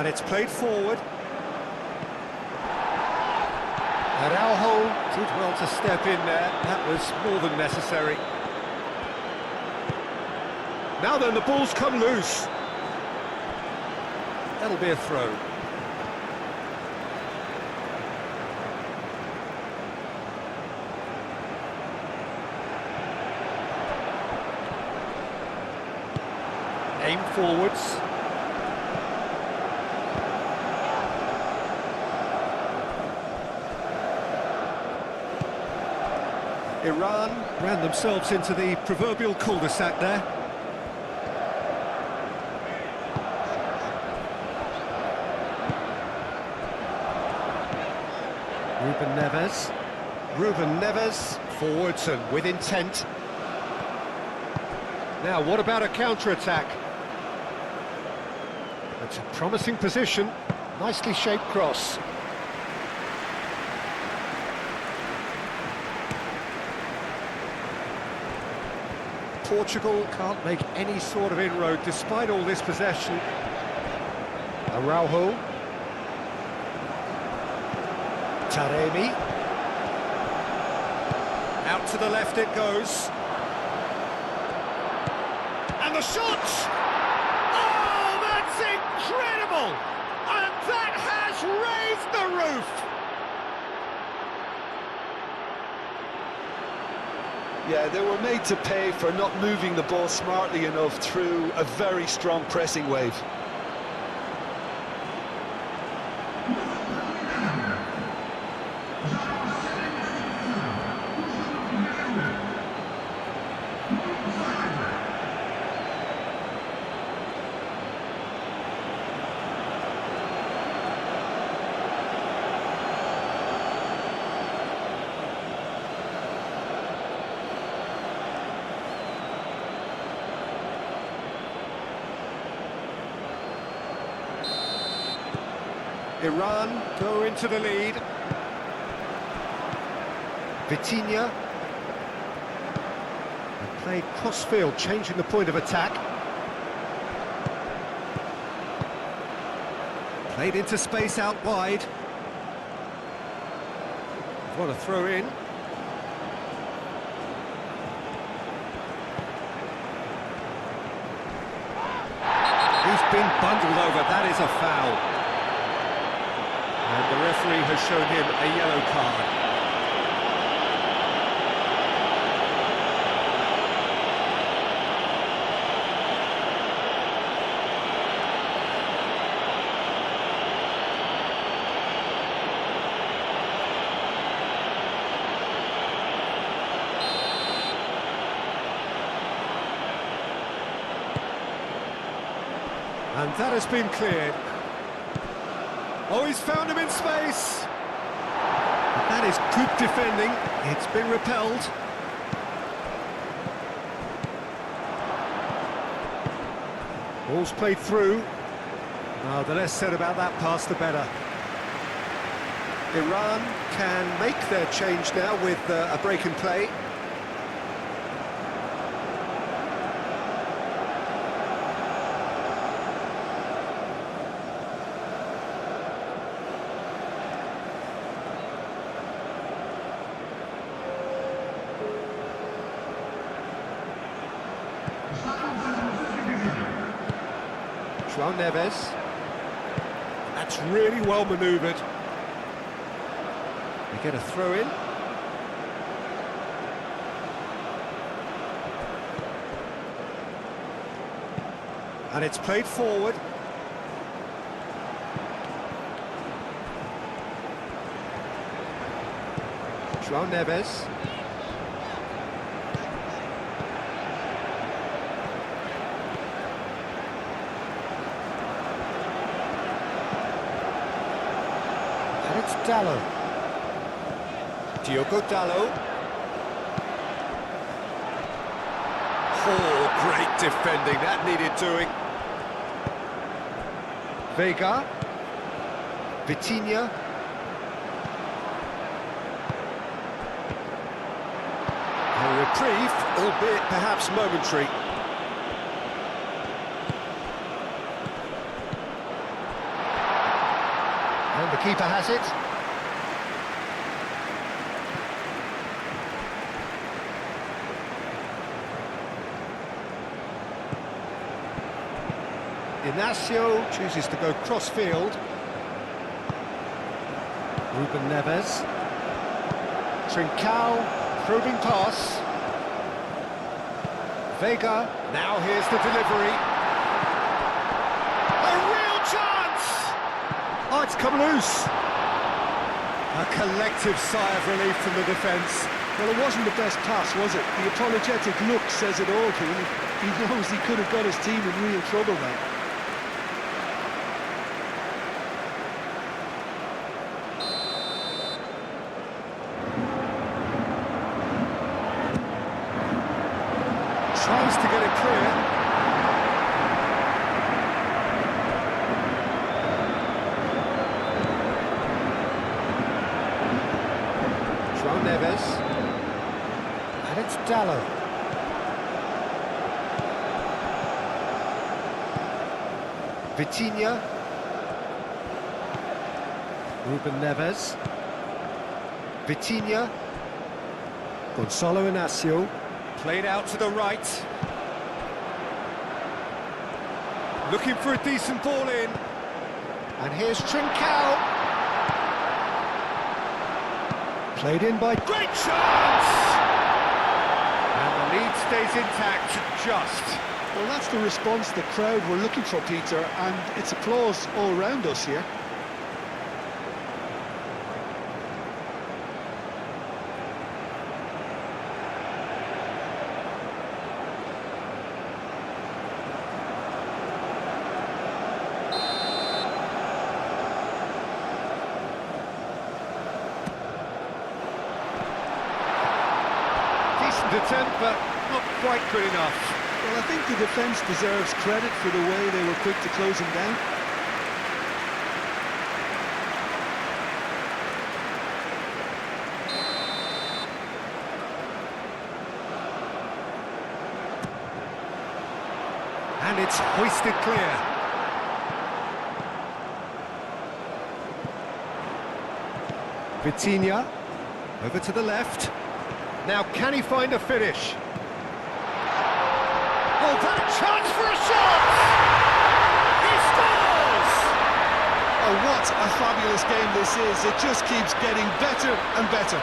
And it's played forward. Araujo did well to step in there. That was more than necessary. Now then, the ball's come loose. That'll be a throw. Aim forwards. Iran ran themselves into the proverbial cul-de-sac there. Ruben Neves, forwards and with intent. Now, what about a counter-attack? It's a promising position, nicely shaped cross. Portugal can't make any sort of inroad despite all this possession. Araujo. Taremi. Out to the left it goes. And the shot! Oh, that's incredible! And that has raised the roof! Yeah, they were made to pay for not moving the ball smartly enough through a very strong pressing wave. Iran go into the lead. Vitinha. They played cross-field, changing the point of attack. Played into space out wide. What a throw in. He's been bundled over, that is a foul. And the referee has shown him a yellow card. And that has been cleared. Oh, he's found him in space! But that is good defending. It's been repelled. Ball's played through. The less said about that pass, the better. Iran can make their change now with a break in play. João Neves. That's really well manoeuvred. They get a throw in. And it's played forward. João Neves. It's Dallo. Diogo Dallo. Oh, great defending, that needed doing. Vega. Vitinha. A reprieve, albeit perhaps momentary. And the keeper has it. Inacio chooses to go cross-field. Ruben Neves. Trincao, probing pass. Vega, now here's the delivery. A real chance! Oh, it's come loose. A collective sigh of relief from the defence. Well, it wasn't the best pass, was it? The apologetic look says it all to him. He knows he could have got his team in real trouble now. Tries to get it clear. João Neves. And it's Dallo. Vitinha. Ruben Neves. Vitinha. Gonçalo Inacio. Played out to the right. Looking for a decent ball in. And here's Trincao. Played in by... Great chance! And the lead stays intact, just. Well, that's the response the crowd were looking for, Peter, and it's applause all round us here. Decent attempt, but not quite good enough. Well, I think the defence deserves credit for the way they were quick to close him down. And it's hoisted clear. Vitinha, over to the left. Now, can he find a finish? Oh, that a chance for a shot! He scores! Oh, what a fabulous game this is. It just keeps getting better and better.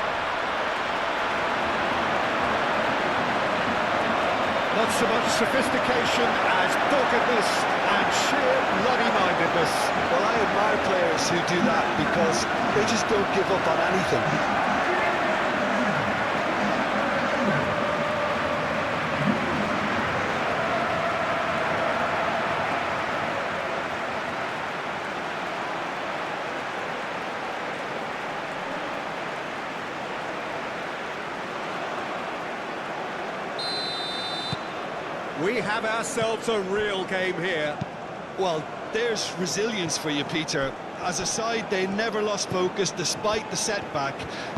Not so much sophistication as doggedness and sheer bloody-mindedness. Well, I admire players who do that because they just don't give up on anything. We have ourselves a real game here. Well, there's resilience for you, Peter. As a side, they never lost focus despite the setback,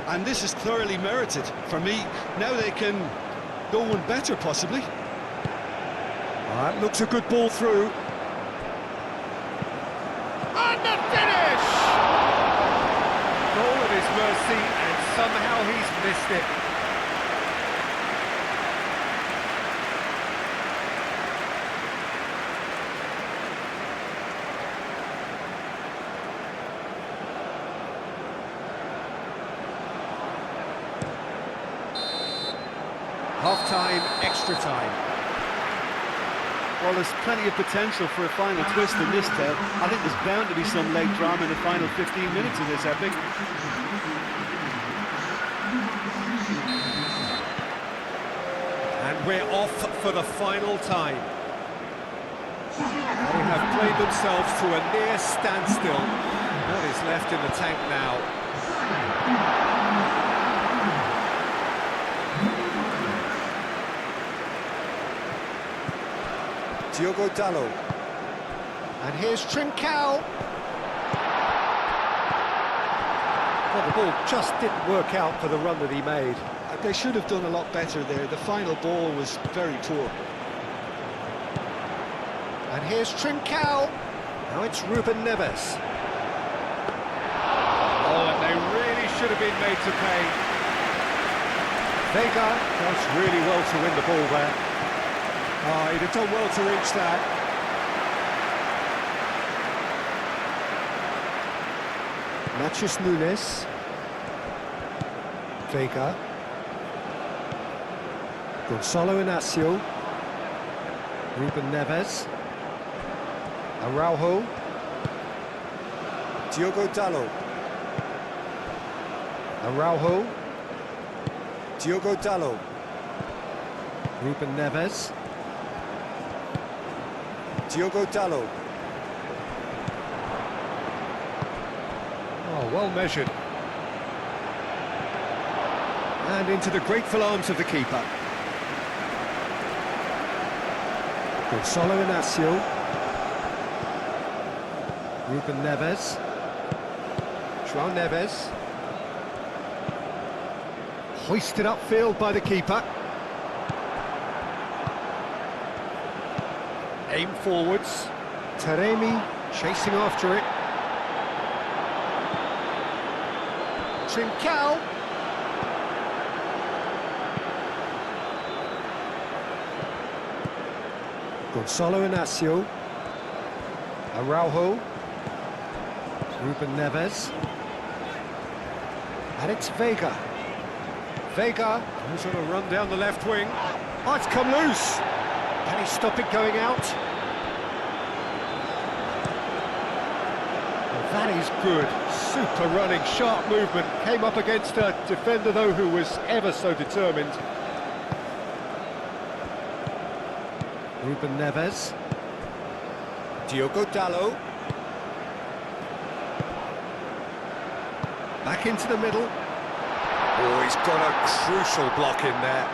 and this is thoroughly merited. For me, now they can go one better, possibly. That looks a good ball through. And the finish! Goal at his mercy, and somehow he's missed it. Half-time, extra time. Well, there's plenty of potential for a final twist in this tale. I think there's bound to be some leg drama in the final 15 minutes of this epic. And we're off for the final time. They have played themselves to a near standstill. What is left in the tank now? Diogo Dallo. And here's Trincao. Well, the ball just didn't work out for the run that he made. They should have done a lot better there. The final ball was very poor. And here's Trincao. Now it's Ruben Neves. should have been made to pay. Vega does really well to win the ball there. Oh, he'd have done well to reach that. Matheus Nunes. Vega. Gonçalo Inácio. Ruben Neves. Araujo. Diogo Dalot. Araujo. Diogo Dalot. Ruben Neves. Diogo Dalot. Oh, well measured. And into the grateful arms of the keeper. Gonçalo Inácio. Ruben Neves. João Neves. Hoisted upfield by the keeper. Aim forwards. Taremi chasing after it. Trincao. Gonçalo Inácio. Araujo. Ruben Neves. And it's Vega. Vega, who's on a run down the left wing. Oh, it's come loose. Can he stop it going out? Well, that is good. Super running, sharp movement. Came up against a defender, though, who was ever so determined. Ruben Neves. Diogo Dalot. Back into the middle. Oh, he's got a crucial block in there.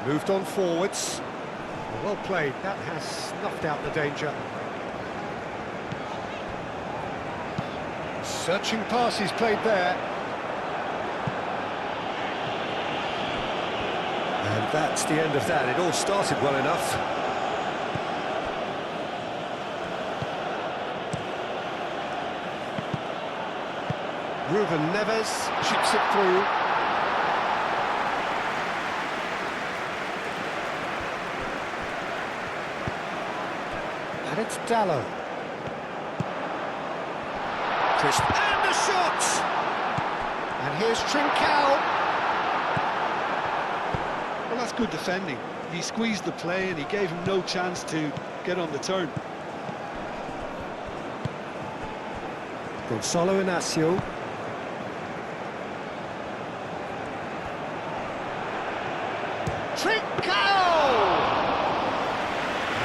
Moved on forwards. Well played, that has snuffed out the danger. Searching pass he's played there. And that's the end of that. It all started well enough. Ruben Neves chips it through. And it's Dalot. Crisp. And the shot! And here's Trincao. Well, that's good defending. He squeezed the play and he gave him no chance to get on the turn. Gonçalo Inácio. Trincao!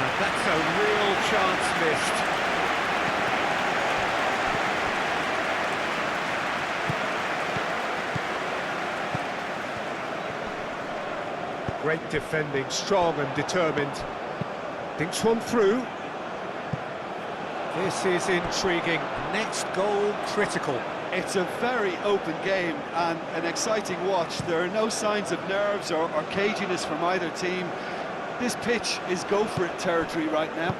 And that's a real chance missed. Great defending, strong and determined. Thinks one through. This is intriguing. Next goal critical. It's a very open game and an exciting watch. There are no signs of nerves or caginess from either team. This pitch is go-for-it territory right now.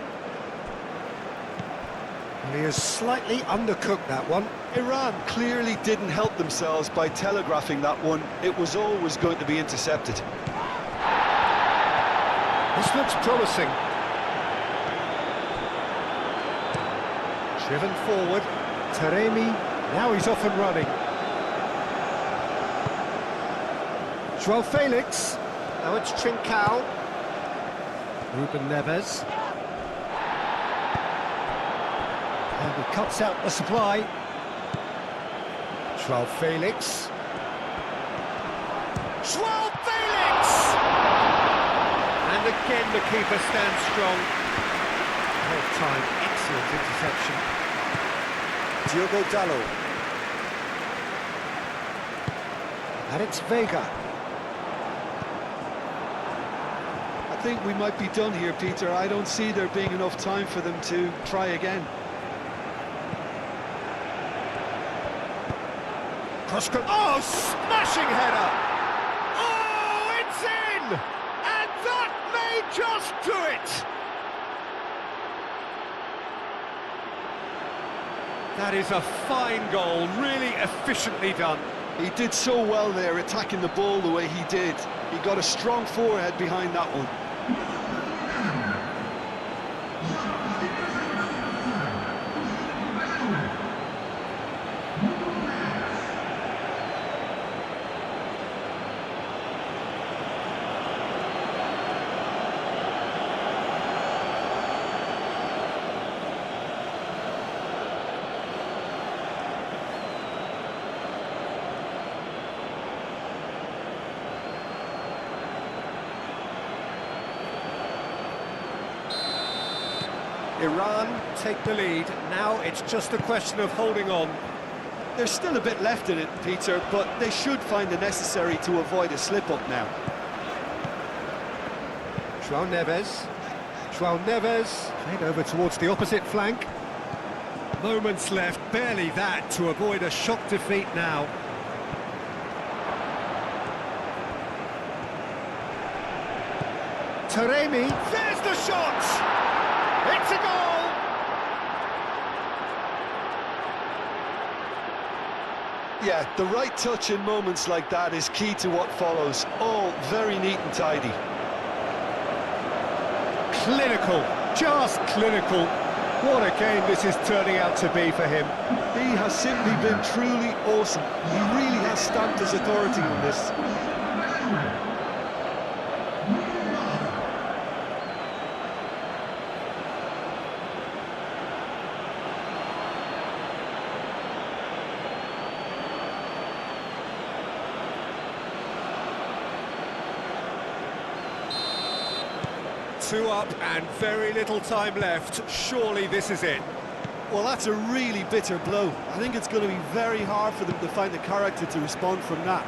And he has slightly undercooked that one. Iran clearly didn't help themselves by telegraphing that one. It was always going to be intercepted. This looks promising. Driven forward. Taremi, now he's off and running. João Felix. Now it's Trincao. Ruben Neves. And he cuts out the supply. João Felix. João Felix! And again the keeper stands strong. Well-timed, excellent interception. Diogo Dalot. And it's Vega. I think we might be done here, Peter. I don't see there being enough time for them to try again. Cross. Oh, smashing header! Oh, it's in! Just do it! That is a fine goal, really efficiently done. He did so well there, attacking the ball the way he did. He got a strong forehead behind that one. Iran take the lead. Now it's just a question of holding on. There's still a bit left in it, Peter, but they should find the necessary to avoid a slip-up now. João Neves. João Neves. Played over towards the opposite flank. Moments left, barely that, to avoid a shock defeat now. Taremi. There's the shot! It's a goal! Yeah, the right touch in moments like that is key to what follows. All very neat and tidy. Clinical, just clinical. What a game this is turning out to be for him. He has simply been truly awesome. He really has stamped his authority on this. Two up and very little time left. Surely this is it. Well, that's a really bitter blow. I think it's going to be very hard for them to find the character to respond from that.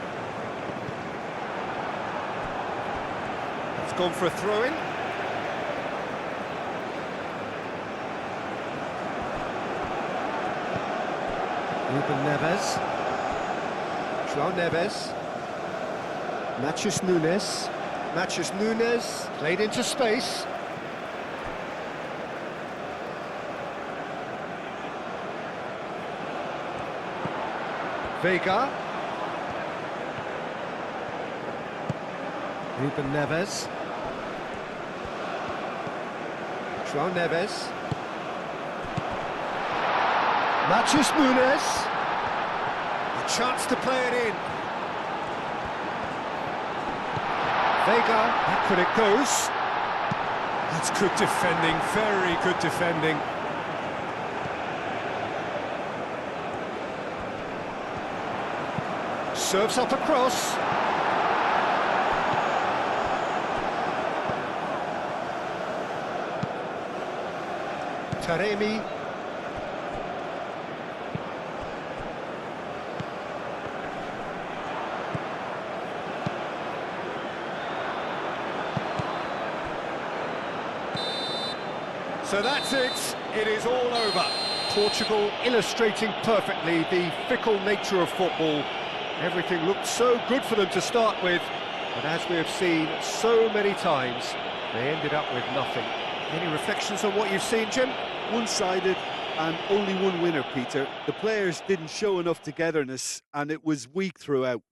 It's gone for a throw-in. Ruben Neves. João Neves. Matheus Nunes. Matheus Nunes played into space. Vega. Ruben Neves. João Neves. Matheus Nunes. A chance to play it in. Vega, back when it goes. That's good defending, very good defending. Serves up across. Taremi. So that's it, it is all over. Portugal illustrating perfectly the fickle nature of football. Everything looked so good for them to start with, but as we have seen so many times, they ended up with nothing. Any reflections on what you've seen, Jim? One-sided and only one winner, Peter. The players didn't show enough togetherness and it was weak throughout.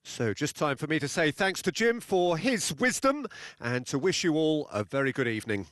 So just time for me to say thanks to Jim for his wisdom and to wish you all a very good evening.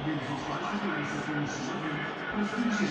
Więc została realizacja misji, ale faktycznie